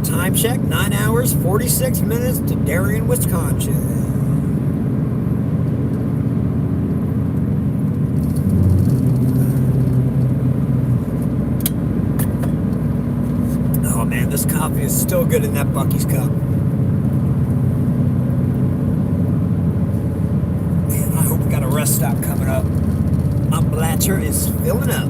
Time check, 9 hours, 46 minutes to Darien, Wisconsin. Oh man, this coffee is still good in that Buc-ee's cup. Man, I hope we got a rest stop coming up. My bladder is filling up.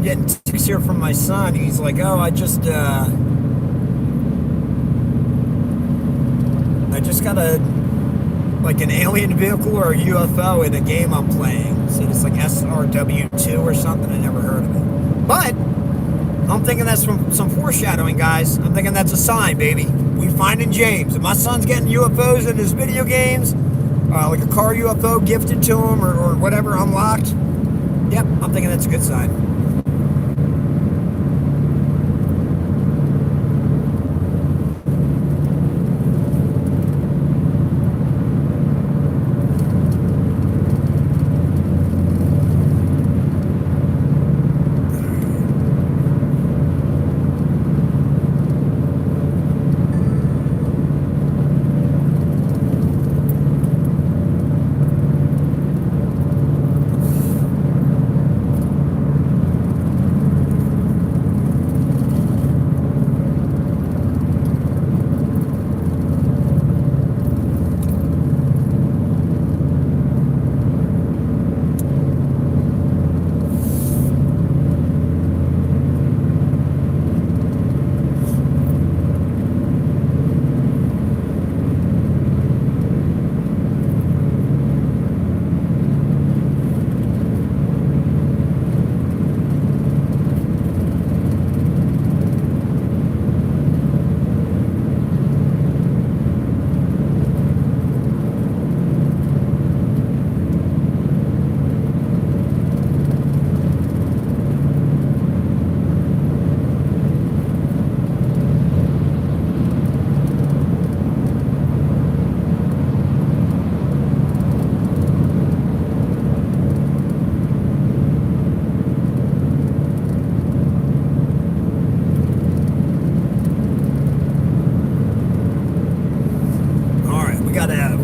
Getting texts here from my son. He's like, oh, I just got like an alien vehicle or a UFO in a game I'm playing. So it's like SRW2 or something. I never heard of it. But I'm thinking that's from some foreshadowing, guys. I'm thinking that's a sign, baby. We finding James. If my son's getting UFOs in his video games, like a car UFO gifted to him or whatever unlocked, yep, I'm thinking that's a good sign.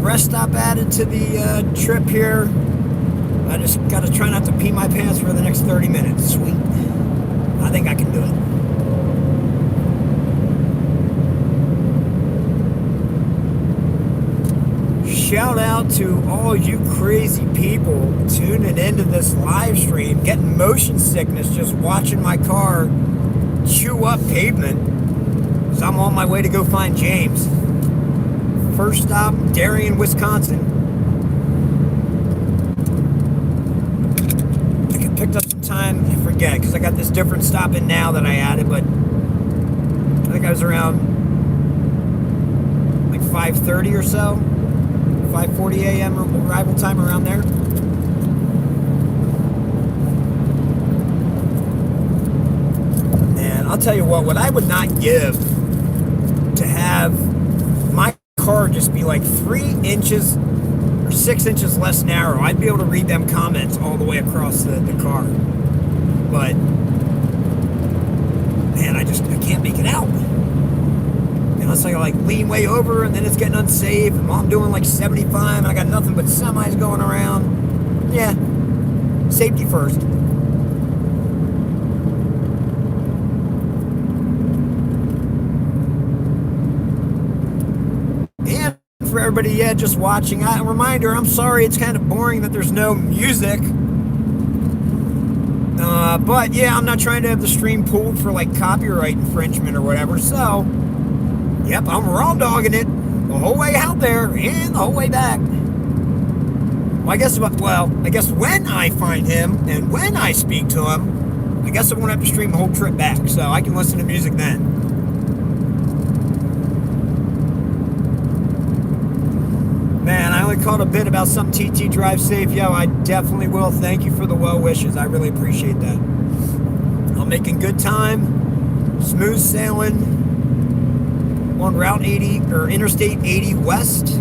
rest stop added to the trip here. I just got to try not to pee my pants for the next 30 minutes. Sweet. I think I can do it. Shout out to all you crazy people tuning into this live stream, getting motion sickness just watching my car chew up pavement. So I'm on my way to go find James. First stop, Darien, Wisconsin. I picked up some time, I forget, because I got this different stop in now that I added, but I think I was around like 5:30 or so. 5:40 a.m. arrival time, around there. And I'll tell you what I would not give to have my car just be like 3 inches or 6 inches less narrow. I'd be able to read them comments all the way across the car. But, man, I can't make it out. Unless I like lean way over and then it's getting unsafe and I'm doing like 75 and I got nothing but semis going around. Yeah, safety first. And for everybody, yeah, just watching, a reminder, I'm sorry it's kind of boring that there's no music. But yeah, I'm not trying to have the stream pulled for like copyright infringement or whatever, so yep, I'm raw dogging it the whole way out there and the whole way back. Well, I guess when I find him and when I speak to him, I guess I won't have to stream the whole trip back, so I can listen to music then. Man, I only caught a bit about some TT Drive Safe. Yo, I definitely will. Thank you for the well wishes. I really appreciate that. I'm making good time, smooth sailing on Route 80 or Interstate 80 West.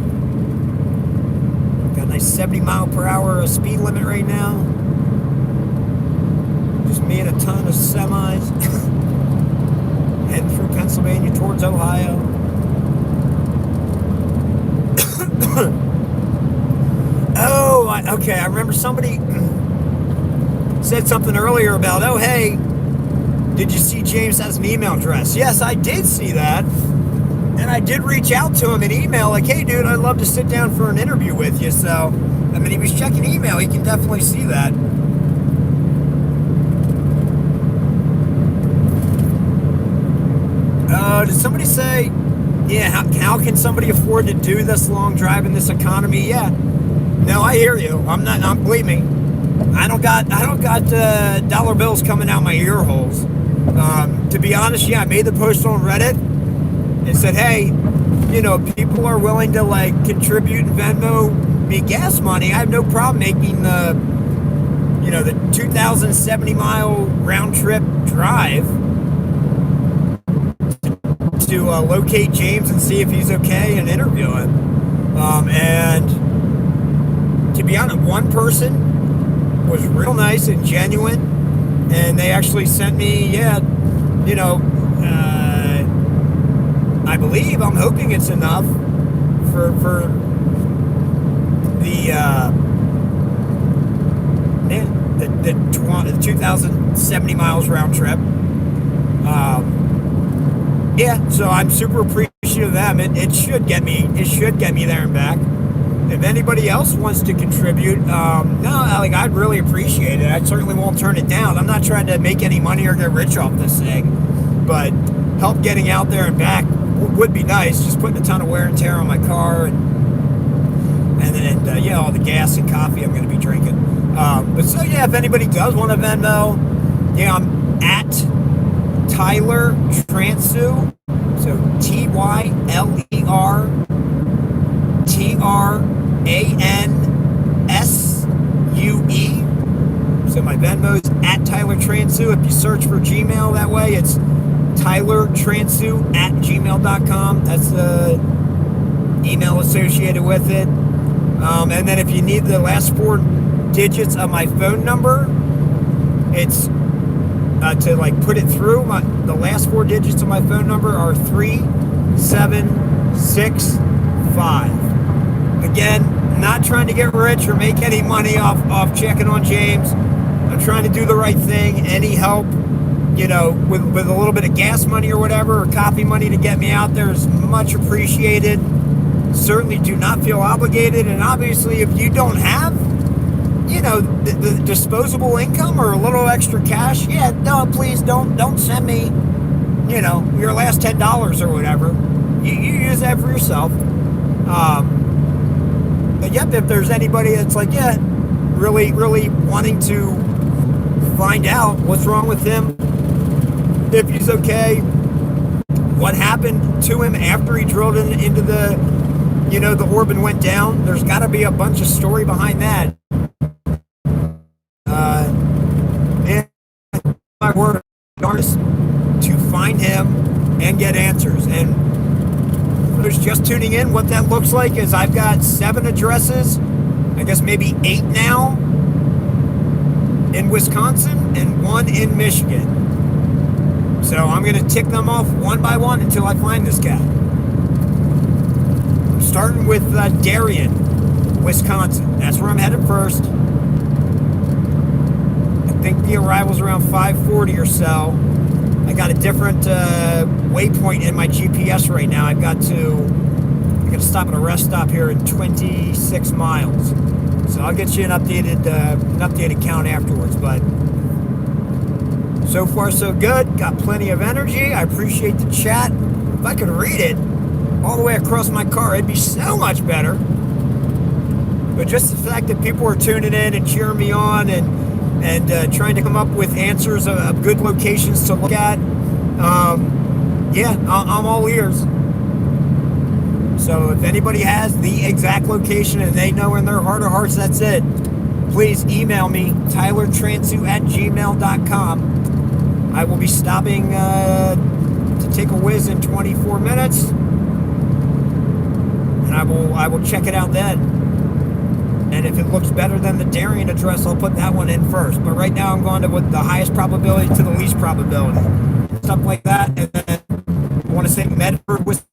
Got a nice 70 mile per hour speed limit right now. Just me and a ton of semis heading through Pennsylvania towards Ohio. Okay, I remember somebody said something earlier about, oh hey, did you see James has an email address? Yes, I did see that. And I did reach out to him in email, like, hey, dude, I'd love to sit down for an interview with you. So, I mean, he was checking email. He can definitely see that. Did somebody say, yeah, how can somebody afford to do this long drive in this economy? Yeah. No, I hear you. Believe me, I don't got dollar bills coming out my ear holes. To be honest, yeah, I made the post on Reddit and said, hey, you know, people are willing to like contribute and Venmo me gas money. I have no problem making the 2,070 mile round trip drive to locate James and see if he's okay and interview him. And to be honest, one person was real nice and genuine, and they actually sent me, I believe, I'm hoping it's enough for the 2,070 miles round trip. So I'm super appreciative of them. It should get me there and back. If anybody else wants to contribute, I'd really appreciate it. I certainly won't turn it down. I'm not trying to make any money or get rich off this thing, but help getting out there and back would be nice. Just putting a ton of wear and tear on my car, and all the gas and coffee I'm going to be drinking. If anybody does want to Venmo, I'm at Tyler Transu, so TYLERTRANSUE. So my Venmo's at Tyler Transu. If you search for Gmail that way, it's tylertransu@gmail.com. That's the email associated with it. And then if you need the last 4 digits of my phone number, it's to like put it through. The last 4 digits of my phone number are 3765. Again, not trying to get rich or make any money off checking on James. I'm trying to do the right thing. Any help, with a little bit of gas money or whatever, or coffee money to get me out there is much appreciated. Certainly do not feel obligated. And obviously, if you don't have, the disposable income or a little extra cash, no, please don't send me, your last $10 or whatever. You use that for yourself. But yep, if there's anybody that's like, really, really wanting to find out what's wrong with him, if he's okay, what happened to him after he drilled into the, the orb and went down, there's got to be a bunch of story behind that. And my word, artists, to find him and get answers. And who's just tuning in, what that looks like is I've got 7 addresses, I guess maybe 8 now, in Wisconsin and 1 in Michigan. So I'm going to tick them off one by one until I find this guy. I'm starting with Darien, Wisconsin. That's where I'm headed first. I think the arrival's around 5:40 or so. I got a different waypoint in my GPS right now. I got to stop at a rest stop here in 26 miles. So I'll get you an updated count afterwards. But so far so good. Got plenty of energy. I appreciate the chat. If I could read it all the way across my car, it'd be so much better. But just the fact that people are tuning in and cheering me on and trying to come up with answers of good locations to look at. I'm all ears. So if anybody has the exact location and they know in their heart of hearts that's it, please email me, tylertransu@gmail.com. I will be stopping to take a whiz in 24 minutes, and I will check it out then. And if it looks better than the Darien address, I'll put that one in first. But right now I'm going to with the highest probability to the least probability. Stuff like that. And then I want to say Medford, Wisconsin.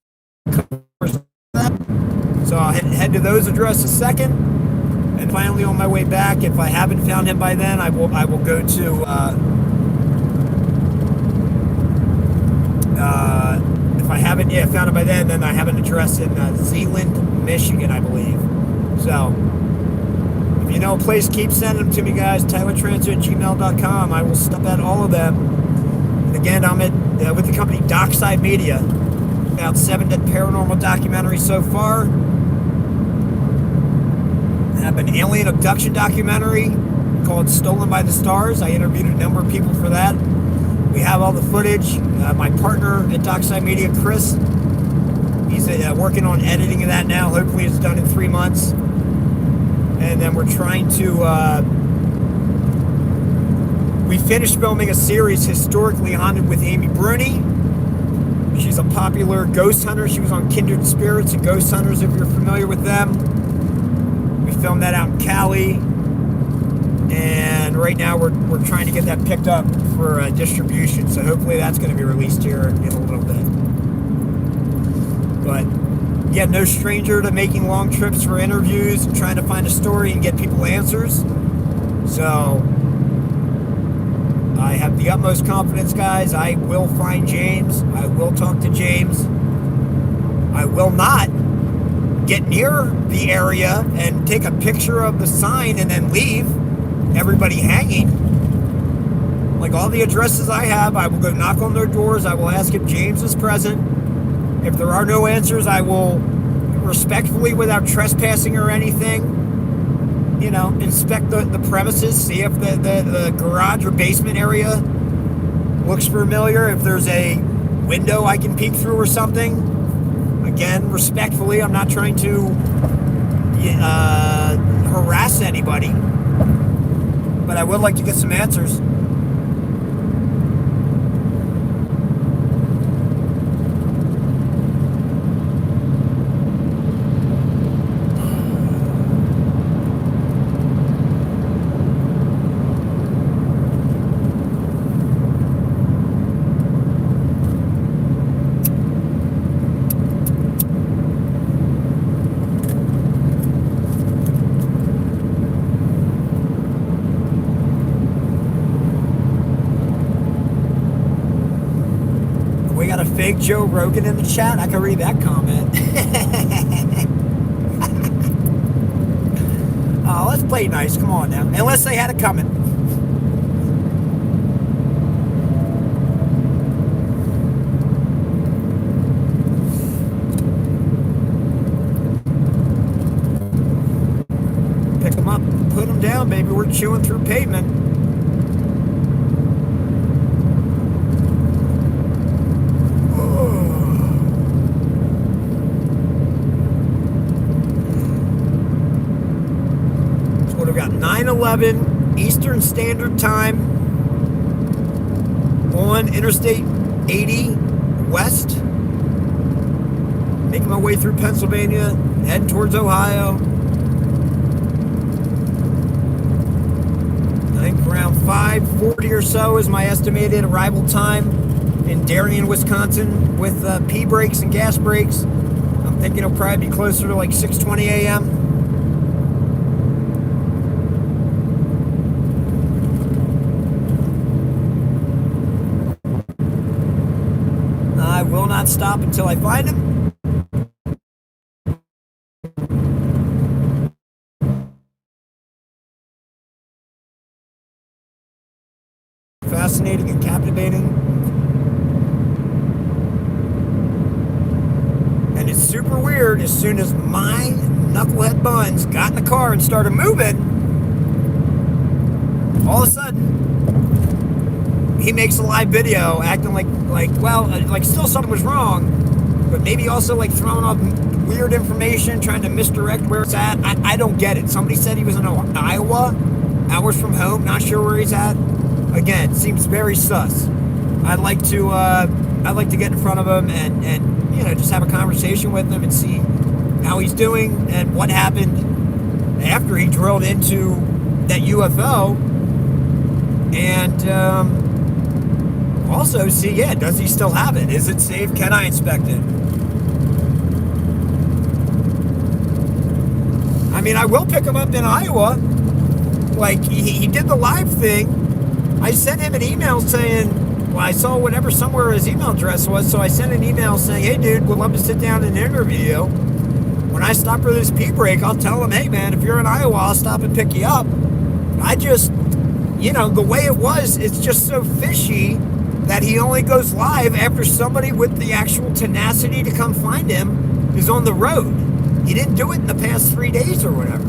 So I'll head to those addresses second. And finally on my way back, if I haven't found him by then, I will go to if I haven't found him by then I have an address in Zeeland, Michigan, I believe. So if you know a place, keep sending them to me, guys. tylertransu@gmail.com. I will stop at all of them. And again, I'm with the company Dockside Media. About 7 paranormal documentaries so far. I have an alien abduction documentary called Stolen by the Stars. I interviewed a number of people for that. We have all the footage. My partner at Dockside Media, Chris, he's working on editing of that now. Hopefully it's done in 3 months. And then we're trying to, we finished filming a series, Historically Haunted, with Amy Bruni. She's a popular ghost hunter. She was on Kindred Spirits and Ghost Hunters, if you're familiar with them. We filmed that out in Cali. And right now we're trying to get that picked up for distribution. So hopefully that's going to be released here in a little bit. But yeah, no stranger to making long trips for interviews and trying to find a story and get people answers. So I have the utmost confidence, guys. I will find James. I will talk to James. I will not get near the area and take a picture of the sign and then leave everybody hanging. Like all the addresses I have, I will go knock on their doors. I will ask if James is present. If there are no answers, I will respectfully, without trespassing or anything, inspect the premises, see if the garage or basement area looks familiar, if there's a window I can peek through or something. Again, respectfully, I'm not trying to harass anybody, but I would like to get some answers. fake Joe Rogan in the chat? I can read that comment. Oh, let's play nice. Come on now. Unless they had it coming. Pick them up, put them down, baby. We're chewing through pavement. So what we've got 9/11 Eastern Standard Time on Interstate 80 West. Making my way through Pennsylvania, heading towards Ohio. I think around 5:40 or so is my estimated arrival time in Darien, Wisconsin, with P brakes and gas brakes. I'm thinking it'll probably be closer to like 6:20 a.m. I will not stop until I find him. Fascinating and captivating. And it's super weird. As soon as my knucklehead buns got in the car and started moving, all of a sudden he makes a live video acting like still something was wrong, but maybe also like throwing off weird information, trying to misdirect where it's at. I don't get it. Somebody said he was in Iowa, hours from home, not sure where he's at. Again, seems very sus. I'd like to get in front of him and just have a conversation with him and see how he's doing and what happened after he drilled into that UFO, and also see, does he still have it? Is it safe? Can I inspect it? I mean, I will pick him up in Iowa. Like, he did the live thing. I sent him an email saying, well, I saw whatever somewhere his email address was, so I sent an email saying, hey, dude, would love to sit down and interview you. When I stop for this P-break, I'll tell him, hey, man, if you're in Iowa, I'll stop and pick you up. I just, the way it was, it's just so fishy that he only goes live after somebody with the actual tenacity to come find him is on the road. He didn't do it in the past 3 days or whatever.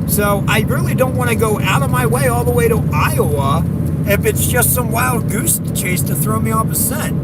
So I really don't want to go out of my way all the way to Iowa if it's just some wild goose chase to throw me off a scent.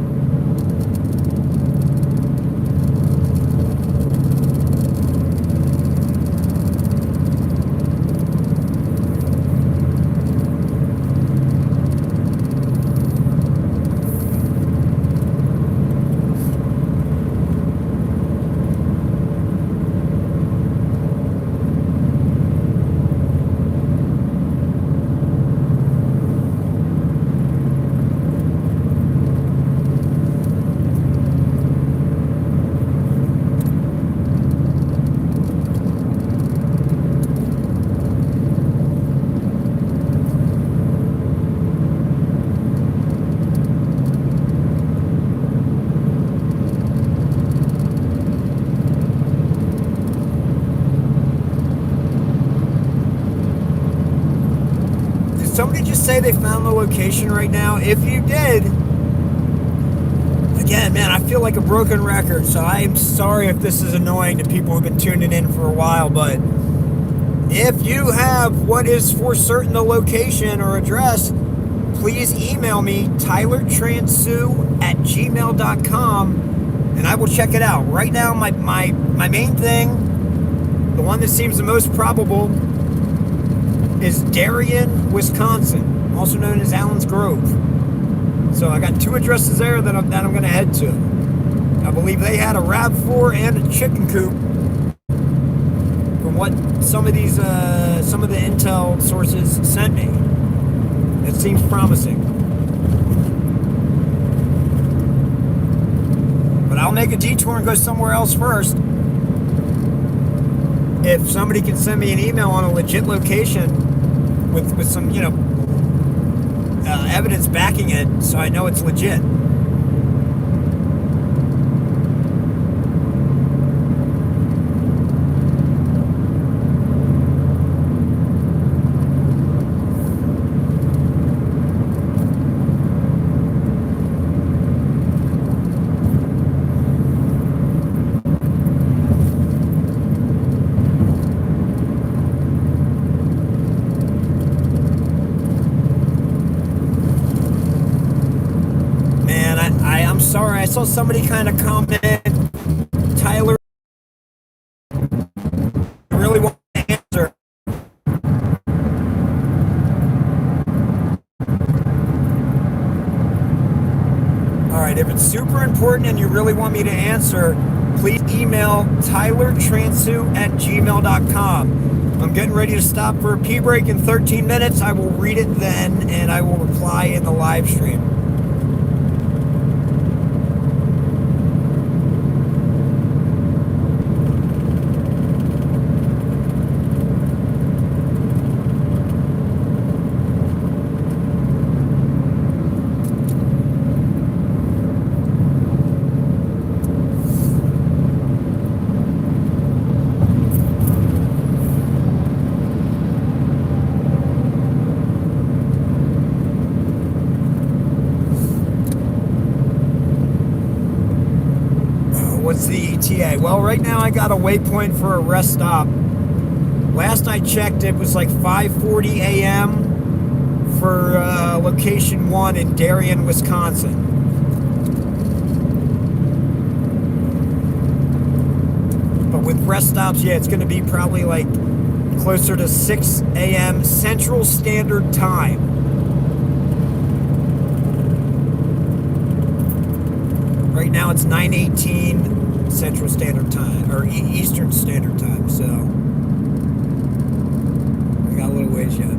Somebody just say they found the location right now. If you did, again, man, I feel like a broken record, so I'm sorry if this is annoying to people who've been tuning in for a while, but if you have what is for certain the location or address, please email me, tylertransu@gmail.com, and I will check it out. Right now, my main thing, the one that seems the most probable, is Darien, Wisconsin, also known as Allen's Grove. So I got 2 addresses there that I'm going to head to. I believe they had a RAV4 and a chicken coop. From what some of the intel sources sent me, it seems promising. But I'll make a detour and go somewhere else first. If somebody can send me an email on a legit location with some, evidence backing it, so I know it's legit. saw somebody kind of comment, Tyler, I really want to answer. All right, if it's super important and you really want me to answer, please email tylertransu@gmail.com. I'm getting ready to stop for a pee break in 13 minutes. I will read it then, and I will reply in the live stream. What's the ETA? Well, right now I got a waypoint for a rest stop. Last I checked, it was like 5:40 a.m. for location 1 in Darien, Wisconsin. But with rest stops, yeah, it's going to be probably like closer to 6 a.m. Central Standard Time. Right now it's 9:18 Central Standard Time, or Eastern Standard Time, so we got a little ways yet.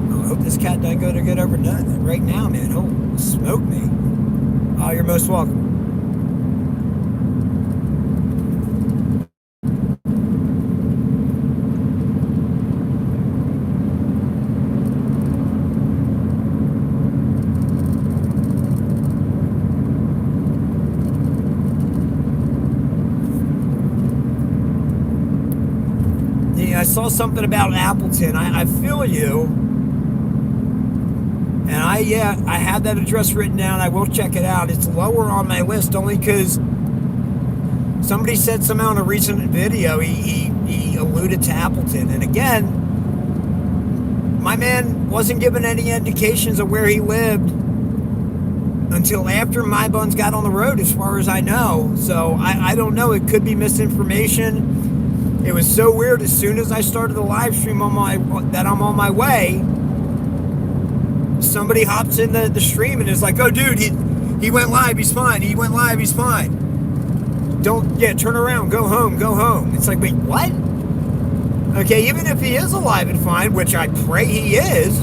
Oh, I hope this cat doesn't go to get overdone right now, man. He'll smoke me. Oh, you're most welcome. I saw something about Appleton. I feel you. And I had that address written down. I will check it out. It's lower on my list only because somebody said somehow in a recent video he alluded to Appleton. And again, my man wasn't given any indications of where he lived until after my buns got on the road, as far as I know. So I don't know. It could be misinformation. It was so weird. As soon as I started the live stream that I'm on my way, somebody hops in the stream and is like, "Oh, dude, he went live. He's fine. He went live. He's fine. Turn around. Go home. Go home." It's like, wait, what? Okay, even if he is alive and fine, which I pray he is,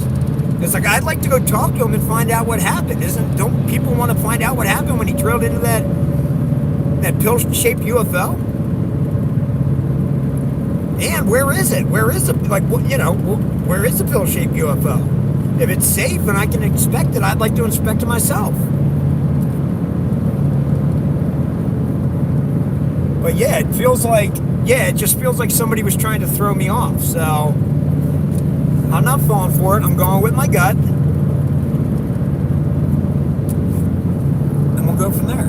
it's like I'd like to go talk to him and find out what happened. Don't people want to find out what happened when he drilled into that pill-shaped UFO? And where is it? Where is it? Like, where is the pill-shaped UFO? If it's safe and I can inspect it, I'd like to inspect it myself. But yeah, it just feels like somebody was trying to throw me off. So I'm not falling for it. I'm going with my gut. And we'll go from there.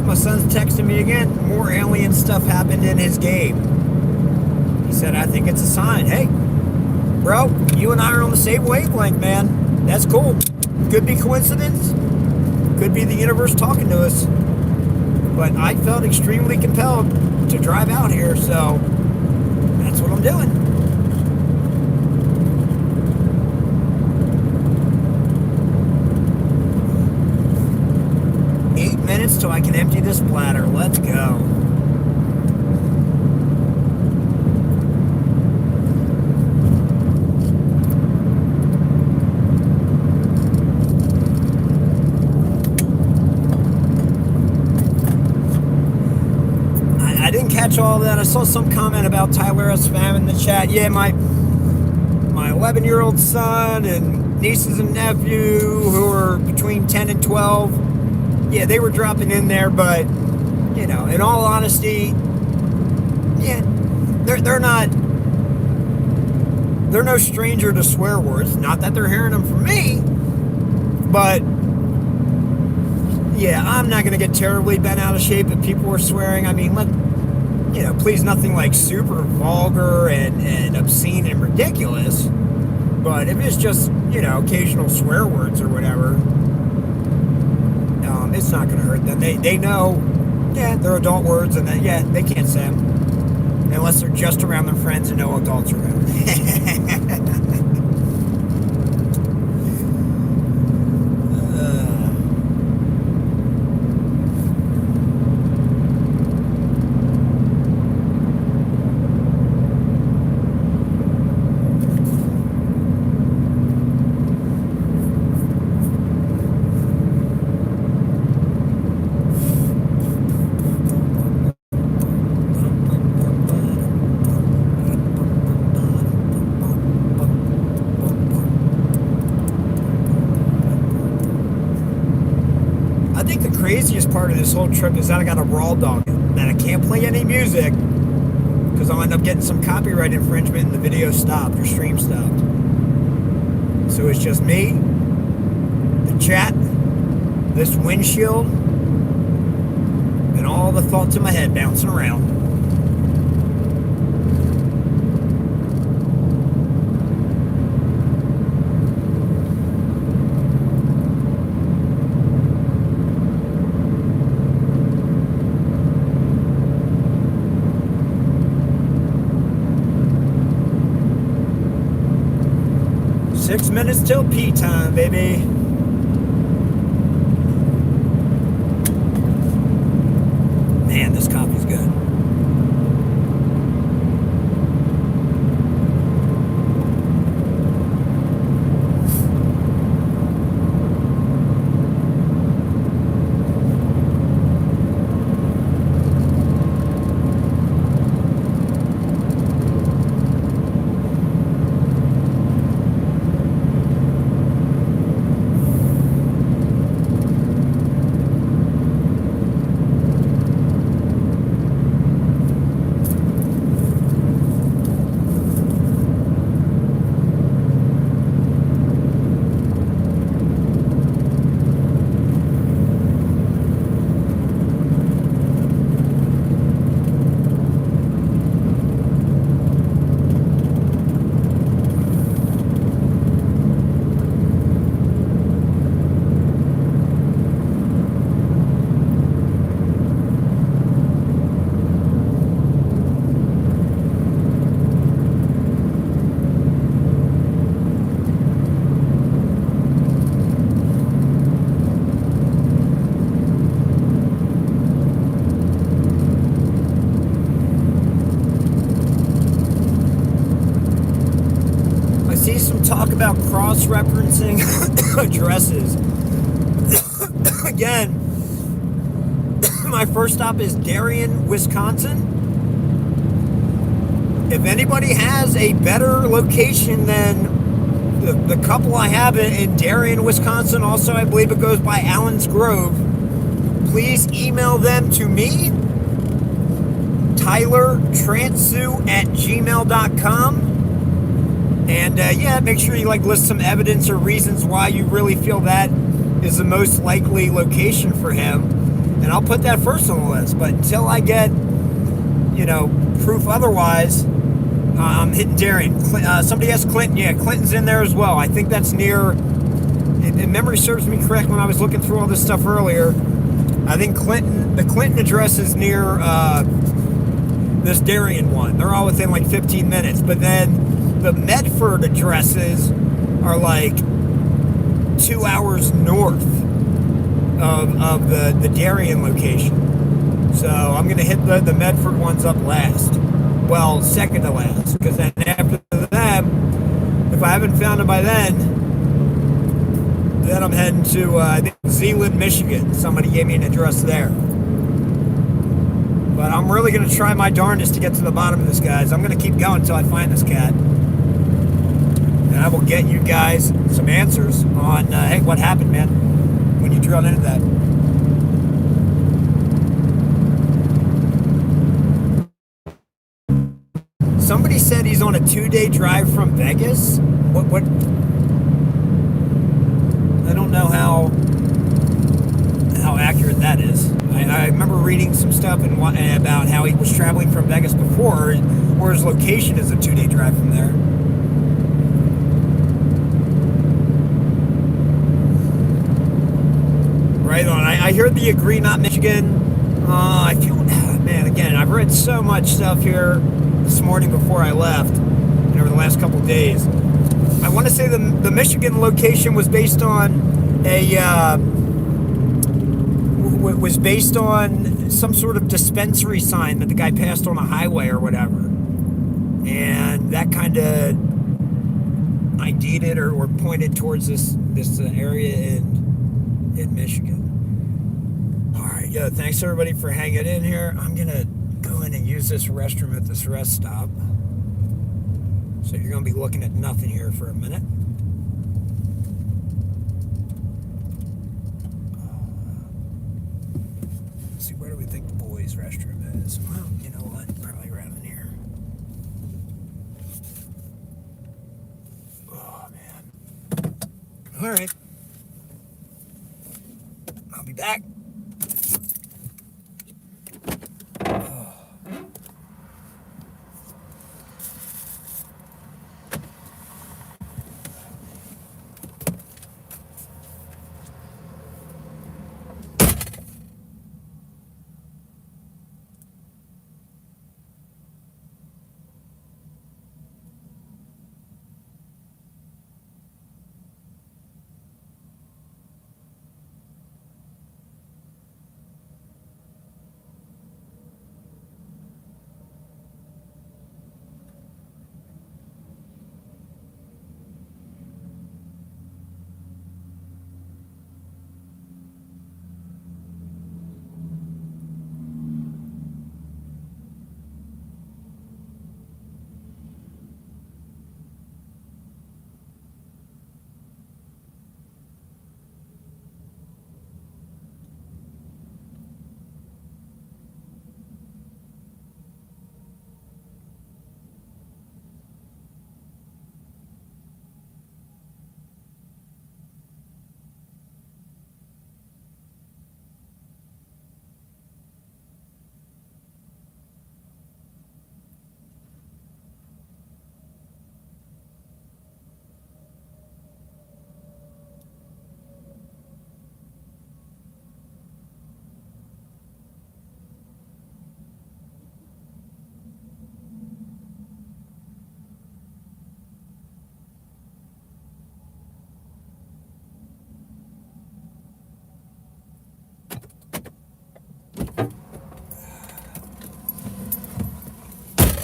My son's texting me again. More alien stuff happened in his game. He said, "I think it's a sign." Hey, bro, you and I are on the same wavelength, man. That's cool. Could be coincidence. Could be the universe talking to us. But I felt extremely compelled to drive out here, so that's what I'm doing. Till I can empty this bladder. Let's go. all that. I saw some comment about Tyler S. Fam in the chat. Yeah, my 11-year-old son and nieces and nephew who are between 10 and 12, yeah, they were dropping in there, but, you know, in all honesty, yeah, they're no stranger to swear words. Not that they're hearing them from me, but yeah, I'm not going to get terribly bent out of shape if people are swearing. I mean, you know, please, nothing like super vulgar and obscene and ridiculous. But if it's just, you know, occasional swear words or whatever, it's not going to hurt them. They know, yeah, they're adult words, and that, yeah, they can't say them unless they're just around their friends and no adults around. I think the craziest part of this whole trip is that I got a raw dog and I can't play any music because I'll end up getting some copyright infringement and the video stopped or stream stopped. So it's just me, the chat, this windshield, and all the thoughts in my head bouncing around. 6 minutes till pee time, baby. Man, this coffee's good. Talk about cross-referencing addresses. Again, my first stop is Darien, Wisconsin. If anybody has a better location than the couple I have in Darien, Wisconsin, also I believe it goes by Allen's Grove, please email them to me, tylertransu@gmail.com. And yeah, make sure you list some evidence or reasons why you really feel that is the most likely location for him, and I'll put that first on the list. But until I get, proof otherwise, I'm hitting Darien. Somebody asked Clinton. Yeah, Clinton's in there as well. I think that's near. If memory serves me correct, when I was looking through all this stuff earlier, I think the Clinton address is near this Darien one. They're all within 15 minutes, but then the Medford addresses are 2 hours north of the Darien location. So I'm going to hit the Medford ones up last. Well, second to last. Because then after them, if I haven't found them by then I'm heading to, I think, Zeeland, Michigan. Somebody gave me an address there. But I'm really going to try my darndest to get to the bottom of this, guys. I'm going to keep going until I find this cat. And I will get you guys some answers on, hey, what happened, man, when you drilled into that. Somebody said he's on a 2-day drive from Vegas. What? I don't know how accurate that is. I remember reading some stuff about how he was traveling from Vegas before, or his location is a 2-day drive from there. Right on. I heard the Agree Not Michigan. I feel, man, again, I've read so much stuff here this morning before I left, and over the last couple of days. I want to say the Michigan location was based on was based on some sort of dispensary sign that the guy passed on a highway or whatever, and that kind of ID'd it or pointed towards this area in Michigan. All right, yeah. Thanks everybody for hanging in here. I'm gonna go in and use this restroom at this rest stop. So you're going to be looking at nothing here for a minute. Let's see, where do we think the boys' restroom is? Well, you know what? Probably around in here. Oh, man. All right. I'll be back.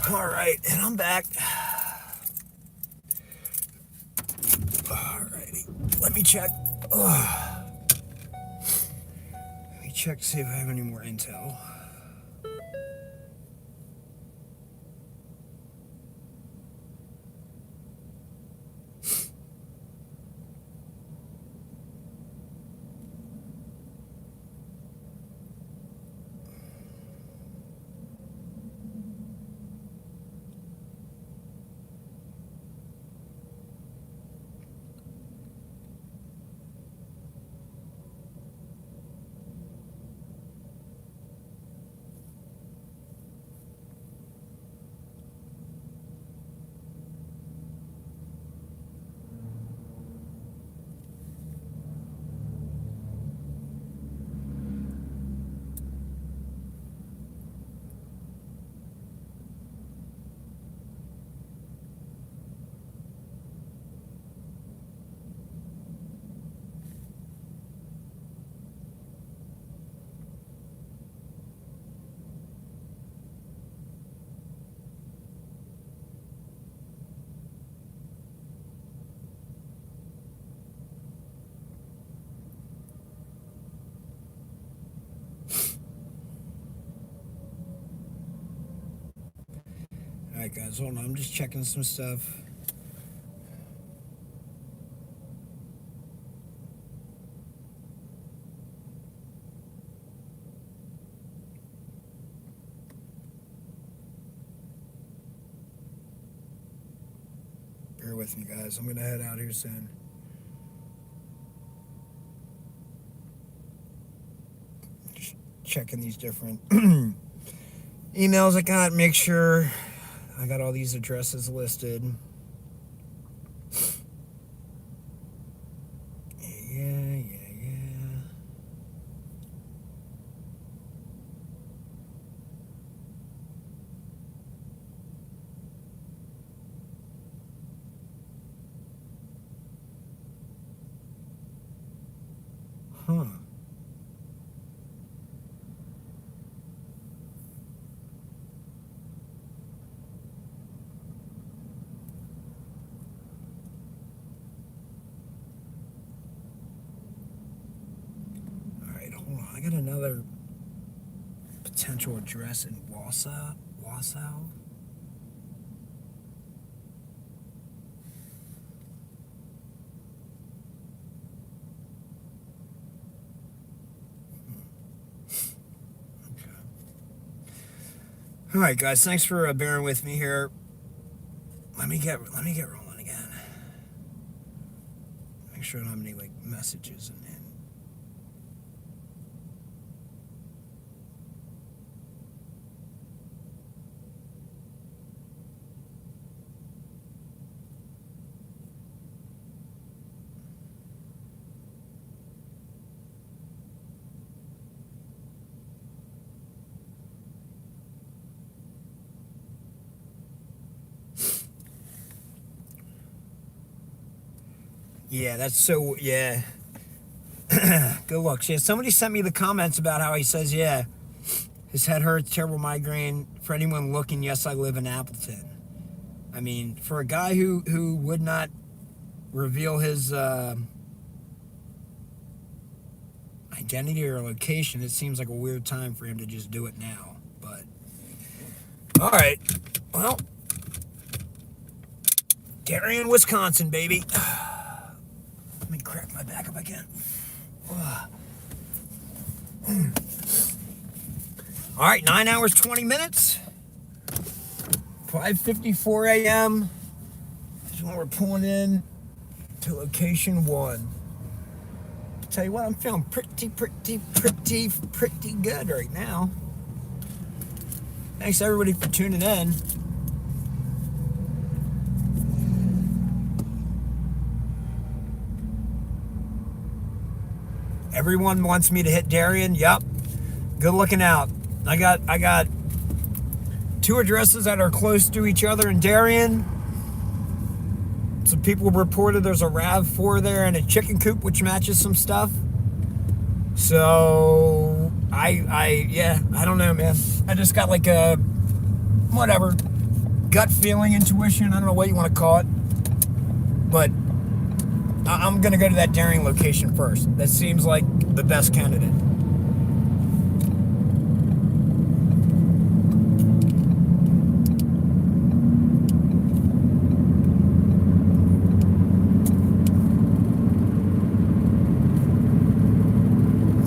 All right, and I'm back. All righty. Let me check. Let me check to see if I have any more intel. Alright guys, hold on, I'm just checking some stuff. Bear with me guys, I'm gonna head out here soon. Just checking these different emails I got, make sure I got all these addresses listed. Yeah. Huh. I got another potential address in Wausau. Okay. All right, guys. Thanks for bearing with me here. Let me get rolling again. Make sure I don't have any like messages in. Yeah, that's so, yeah. Good luck. Yeah, somebody sent me the comments about how he says, yeah, his head hurts, terrible migraine. For anyone looking, yes, I live in Appleton. I mean, for a guy who would not reveal his identity or location, it seems like a weird time for him to just do it now. But, all right. Well, Darien, Wisconsin, baby. Let me crack my back if I can. All right, 9 hours, 20 minutes. 5:54 a.m. is when we're pulling in to location 1. I'll tell you what, I'm feeling pretty good right now. Thanks everybody for tuning in. Everyone wants me to hit Darien. Yep. Good looking out. I got 2 addresses that are close to each other in Darien. Some people reported there's a RAV4 there and a chicken coop, which matches some stuff. So I don't know, man. I just got like a whatever gut feeling, intuition. I don't know what you want to call it, but I'm gonna go to that Darien location first. That seems like the best candidate.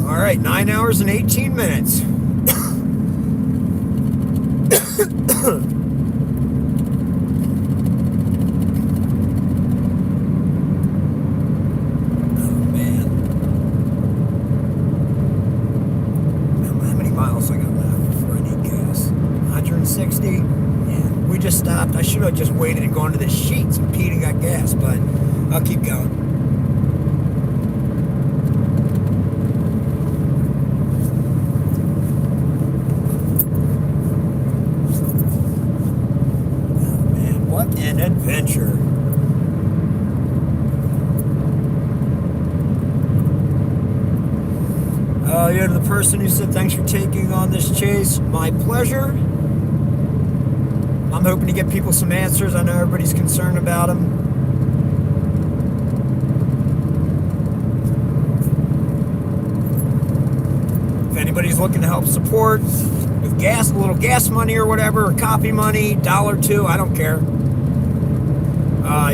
All right, 9 hours and 18 minutes. Stopped. I should have just waited and gone to the sheets and peed and got gas, but I'll keep going. Oh man, what an adventure. You're the person who said thanks for taking on this chase. My pleasure. I'm hoping to get people some answers. I know everybody's concerned about them. If anybody's looking to help support with gas, a little gas money or whatever, or coffee money, $1, $2, I don't care.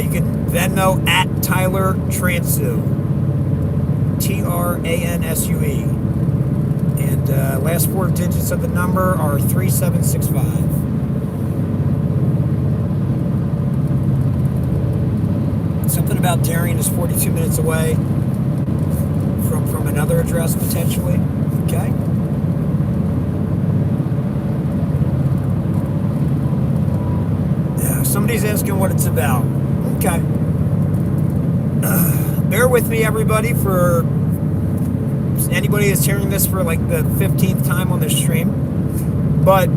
You can Venmo at Tyler Transue, Transue, and last 4 digits of the number are 3765. Something about Darien is 42 minutes away from another address potentially. Okay. Yeah, somebody's asking what it's about. Okay. Bear with me, everybody, for anybody that's hearing this for like the 15th time on this stream. But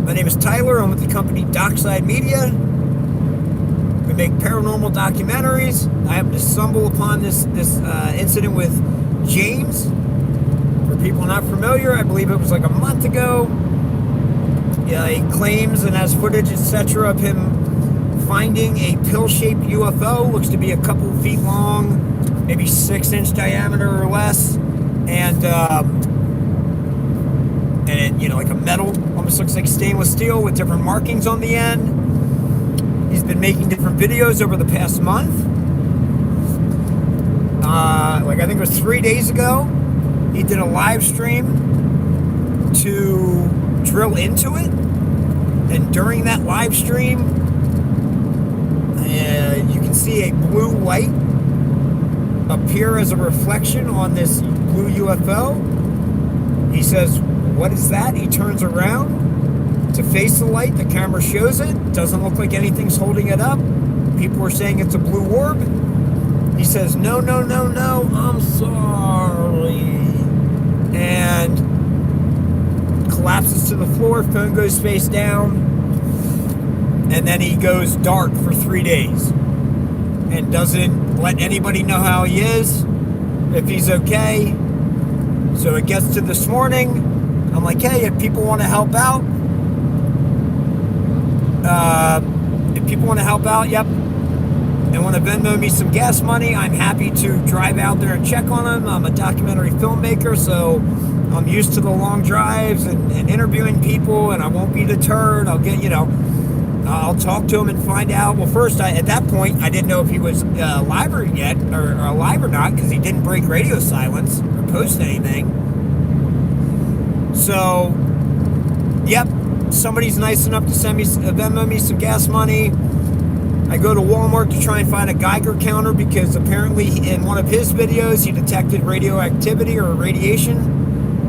my name is Tyler. I'm with the company Dockside Media. We make paranormal documentaries. I happened to stumble upon this incident with James. For people not familiar, I believe it was like a month ago. Yeah, he claims and has footage, etc., of him finding a pill-shaped UFO. Looks to be a couple feet long, maybe 6-inch diameter or less, and it, like a metal, almost looks like stainless steel with different markings on the end. He's been making different videos over the past month. Like I think it was 3 days ago, he did a live stream to drill into it, and during that live stream, you can see a blue light appear as a reflection on this blue UFO. He says, "What is that?" He turns around to face the light. The camera shows it. Doesn't look like anything's holding it up. People are saying it's a blue orb. He says, "No, no, no, no, I'm sorry." And collapses to the floor. Phone goes face down. And then he goes dark for 3 days. And doesn't let anybody know how he is, if he's okay. So it gets to this morning. I'm like, hey, if people want to help out, yep, and want to Venmo me some gas money, I'm happy to drive out there and check on them. I'm a documentary filmmaker, so I'm used to the long drives and interviewing people, and I won't be deterred. I'll get, I'll talk to him and find out. Well, first, at that point, I didn't know if he was alive or alive or not, because he didn't break radio silence or post anything. So, yep, somebody's nice enough to send me, Venmo me some gas money. I go to Walmart to try and find a Geiger counter, because apparently in one of his videos he detected radioactivity or radiation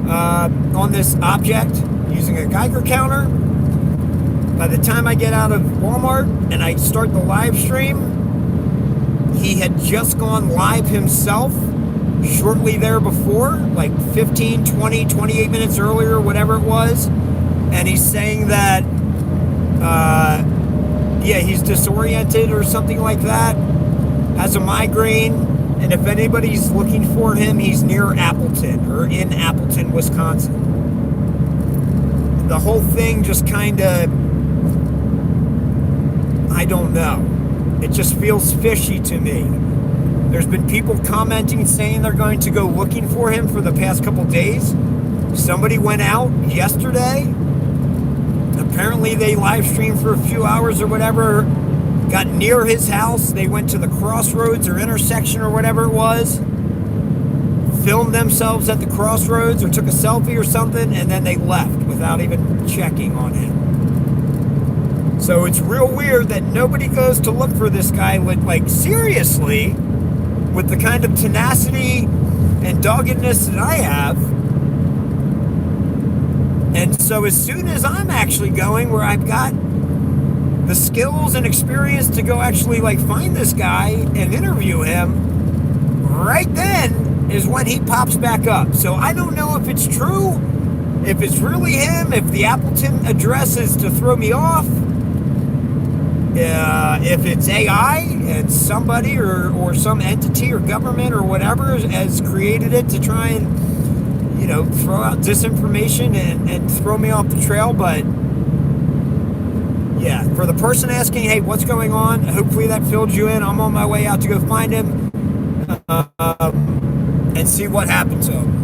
on this object using a Geiger counter. By the time I get out of Walmart and I start the live stream, he had just gone live himself shortly there before, like 15, 20, 28 minutes earlier, whatever it was. And he's saying that, he's disoriented or something like that, has a migraine, and if anybody's looking for him, he's near Appleton, or in Appleton, Wisconsin. The whole thing just kind of, I don't know. It just feels fishy to me. There's been people commenting saying they're going to go looking for him for the past couple days. Somebody went out yesterday. Apparently they live streamed for a few hours or whatever, got near his house. They went to the crossroads or intersection or whatever it was, filmed themselves at the crossroads or took a selfie or something, and then they left without even checking on him. So it's real weird that nobody goes to look for this guy with, like, seriously, with the kind of tenacity and doggedness that I have. And so as soon as I'm actually going where I've got the skills and experience to go actually, like, find this guy and interview him, right then is when he pops back up. So I don't know if it's true, if it's really him, if the Appleton address is to throw me off, if it's AI and somebody or some entity or government or whatever has created it to try and, throw out disinformation and throw me off the trail. But yeah, for the person asking, hey, what's going on? Hopefully that filled you in. I'm on my way out to go find him and see what happened to him.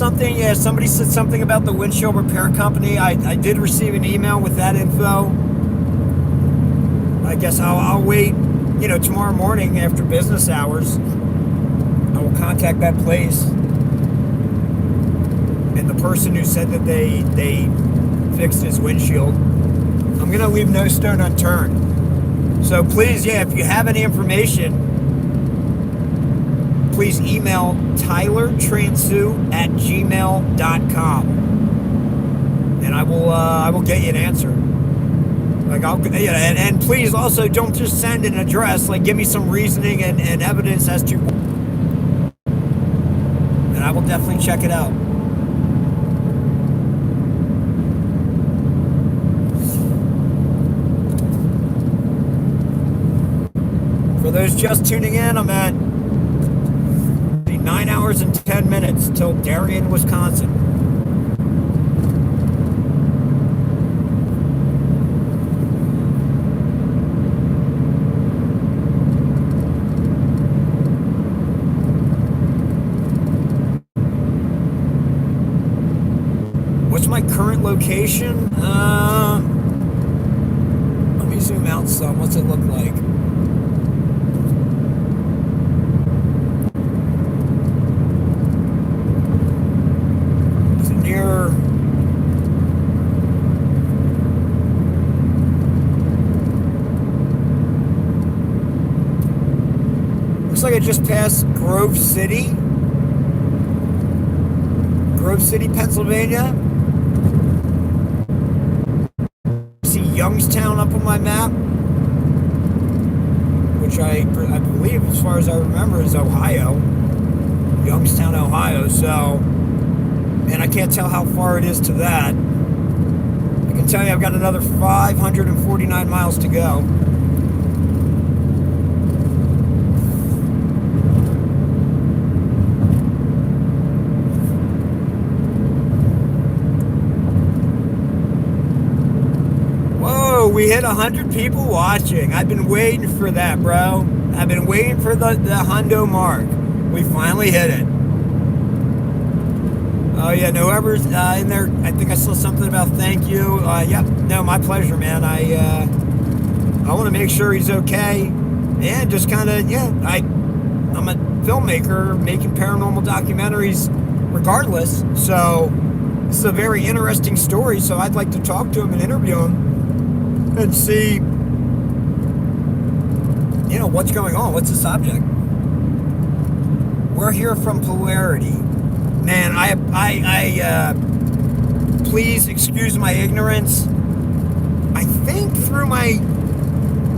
something. Yeah, somebody said something about the windshield repair company. I did receive an email with that info. I guess I'll wait, tomorrow morning after business hours. I will contact that place. And the person who said that they fixed his windshield, I'm going to leave no stone unturned. So please, if you have any information, please email tylertransu@gmail.com, and I will get you an answer. And please also don't just send an address. Like, give me some reasoning and evidence as to, and I will definitely check it out. For those just tuning in, I'm at 9 hours and 10 minutes till Darien, Wisconsin. What's my current location? Let me zoom out some. What's it look like? Looks like I just passed Grove City, Pennsylvania. See Youngstown up on my map, which I believe, as far as I remember, is Ohio. Youngstown, Ohio. So, and I can't tell how far it is to that. I can tell you I've got another 549 miles to go. We hit 100 people watching. I've been waiting for that, bro. I've been waiting for the hundo mark. We finally hit it. Oh yeah, whoever's in there, I think I saw something about thank you. Yep, no, my pleasure, man. I want to make sure he's okay, and just kind of, I'm a filmmaker making paranormal documentaries regardless, so this is a very interesting story, so I'd like to talk to him and interview him and see, what's going on, what's the subject. We're here from Polarity. Man, I please excuse my ignorance. I think through my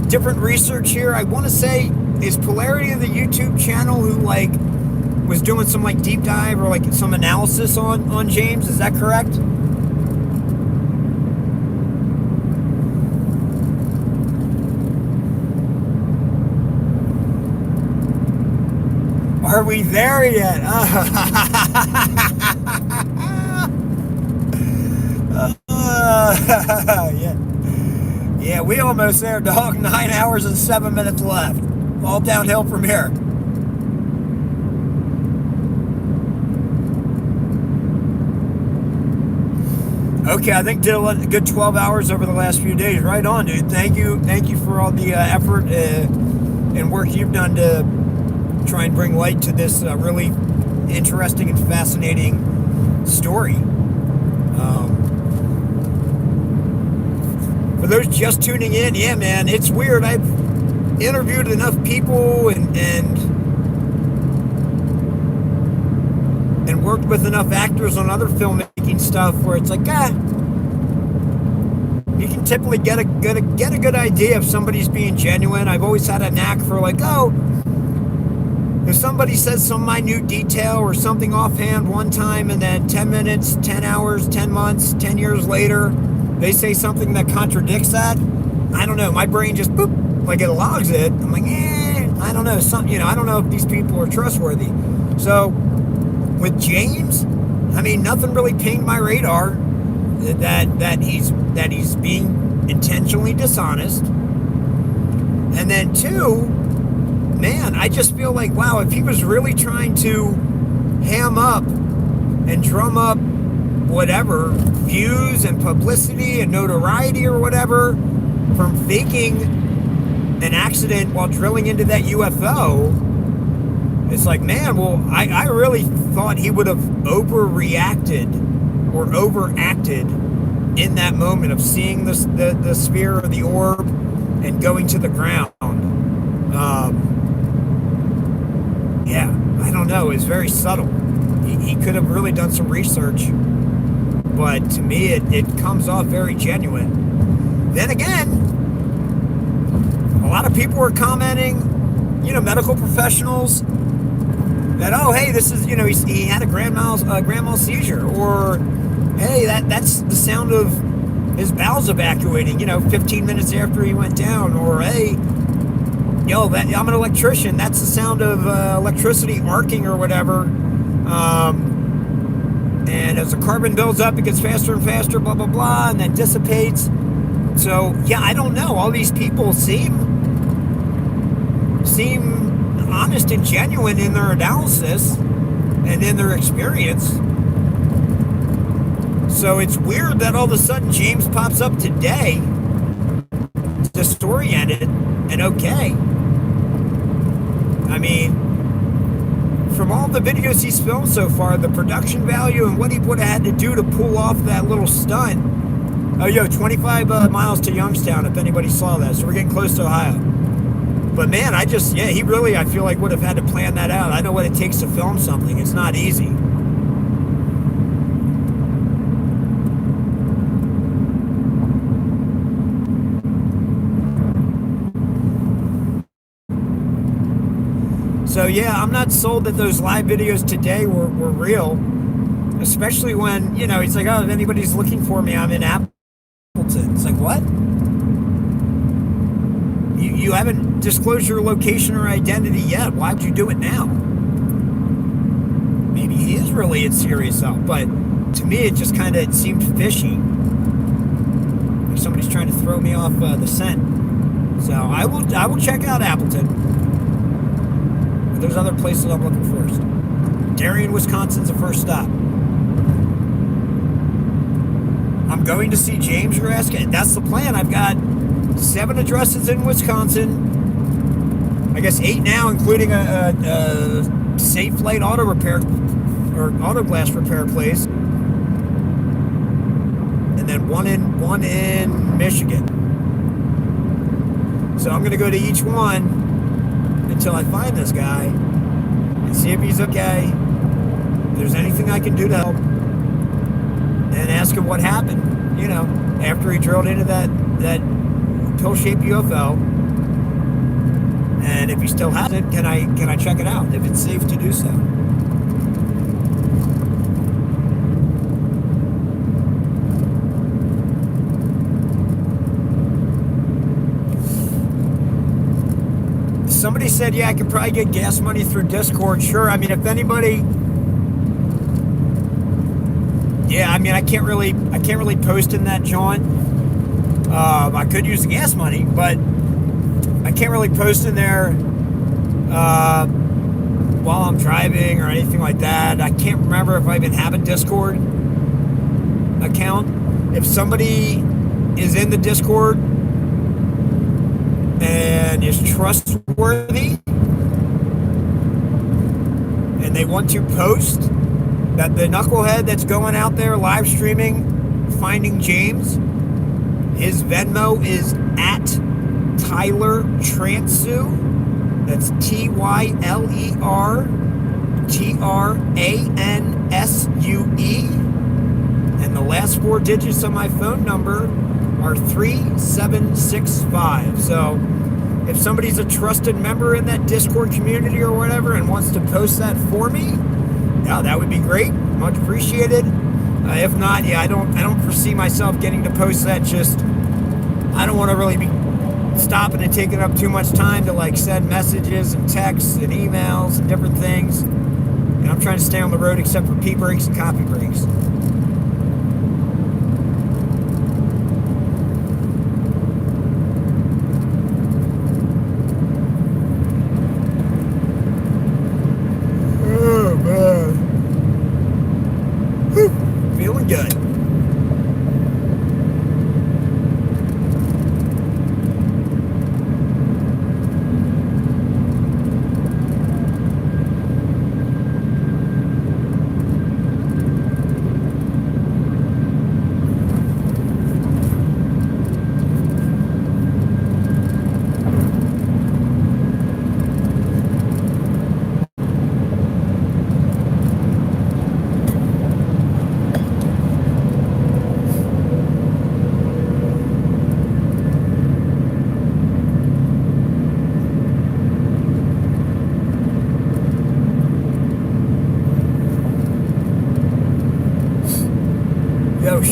different research here, I want to say, is Polarity the YouTube channel who, was doing some, deep dive or, some analysis on James? Is that correct? Are we there yet? Yeah, we almost there, dog. 9 hours and 7 minutes left. All downhill from here. Okay, I think did a good 12 hours over the last few days. Right on, dude. Thank you for all the effort and work you've done to try and bring light to this really interesting and fascinating story. For those just tuning in, yeah, man, it's weird. I've interviewed enough people and worked with enough actors on other filmmaking stuff where it's like, you can typically get a good idea if somebody's being genuine. I've always had a knack for if somebody says some minute detail or something offhand one time, and then 10 minutes, 10 hours, 10 months, 10 years later, they say something that contradicts that, I don't know, my brain just, boop, it logs it. I'm like, I don't know, I don't know if these people are trustworthy. So, with James, I mean, nothing really pinged my radar that he's being intentionally dishonest. And then two, man, I just feel like, wow, if he was really trying to ham up and drum up whatever views and publicity and notoriety or whatever from faking an accident while drilling into that UFO. It's like, man, well, I really thought he would have overreacted or overacted in that moment of seeing the sphere or the orb and going to the ground. Yeah, I don't know. It's very subtle. He could have really done some research, but to me, it comes off very genuine. Then again, a lot of people were commenting, medical professionals, that, oh, hey, this is, he had a grand mal seizure, or hey, that's the sound of his bowels evacuating, 15 minutes after he went down, or hey, I'm an electrician, that's the sound of electricity arcing or whatever, and as the carbon builds up, it gets faster and faster, blah, blah, blah, and then dissipates. So, yeah, I don't know. All these people seem honest and genuine in their analysis and in their experience. So it's weird that all of a sudden James pops up today, disoriented and okay. I mean, from all the videos he's filmed so far, the production value and what he would have had to do to pull off that little stunt. Oh, 25 miles to Youngstown, if anybody saw that. So we're getting close to Ohio. But man, he really, I feel like, would have had to plan that out. I know what it takes to film something. It's not easy. So yeah, I'm not sold that those live videos today were real. Especially when, he's like, oh, if anybody's looking for me, I'm in Appleton. It's like, what? You haven't disclosed your location or identity yet. Why'd you do it now? Maybe he is really in serious help, but to me it just it seemed fishy. Like somebody's trying to throw me off the scent. So I will check out Appleton. But there's other places I'm looking first. Darien, Wisconsin's the first stop. I'm going to see James, you're asking. That's the plan. I've got 7 addresses in Wisconsin. I guess 8 now, including a Safe Light auto repair or auto glass repair place, and then one in Michigan. So I'm going to go to each one until I find this guy and see if he's okay. If there's anything I can do to help, and ask him what happened. After he drilled into that pill-shaped UFO, and if he still has it, can I check it out if it's safe to do so? Somebody said, yeah, I could probably get gas money through Discord. Sure. I mean, if anybody, yeah, I mean, I can't really post in that joint. I could use the gas money, but I can't really post in there while I'm driving or anything like that. I can't remember if I even have a Discord account. If somebody is in the Discord and is trustworthy and they want to post that the knucklehead that's going out there live streaming Finding James, his Venmo is at Tyler Transu. That's TYLERTRANSUE. And the last 4 digits of my phone number are 3765. So if somebody's a trusted member in that Discord community or whatever and wants to post that for me, yeah, that would be great. Much appreciated. If not, yeah, I don't foresee myself getting to post that. Just I don't want to really be stopping and taking up too much time to like send messages and texts and emails and different things. And I'm trying to stay on the road except for pee breaks and coffee breaks.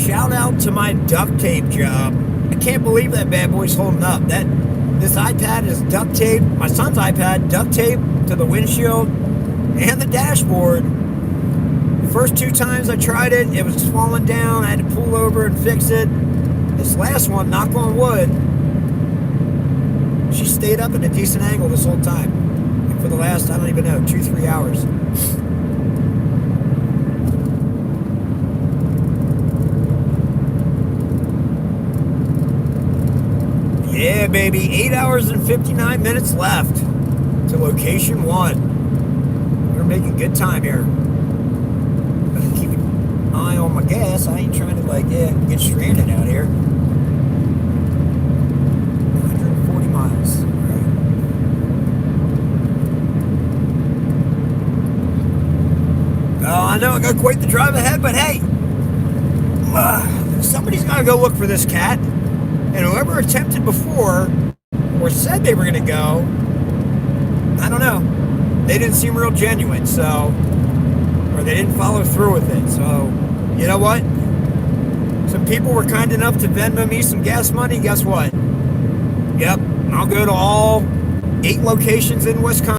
shout out to my duct tape job. I can't believe that bad boy's holding up. This iPad is duct tape. My son's iPad, duct tape to the windshield and the dashboard. The first 2 times I tried it, it was falling down. I had to pull over and fix it. This last one, knock on wood, she stayed up at a decent angle this whole time. And for the last, I don't even know, 2-3 hours. Yeah, baby, 8 hours and 59 minutes left to location 1. We're making good time here. Gotta keep an eye on my gas. I ain't trying to, get stranded out here. 140 miles. All right. Oh, I know I got quite the drive ahead, but hey, somebody's got to go look for this cat. And whoever attempted before or said they were going to go, I don't know. They didn't seem real genuine, or they didn't follow through with it. So, you know what? Some people were kind enough to Venmo me some gas money. Guess what? Yep, I'll go to all 8 locations in Wisconsin.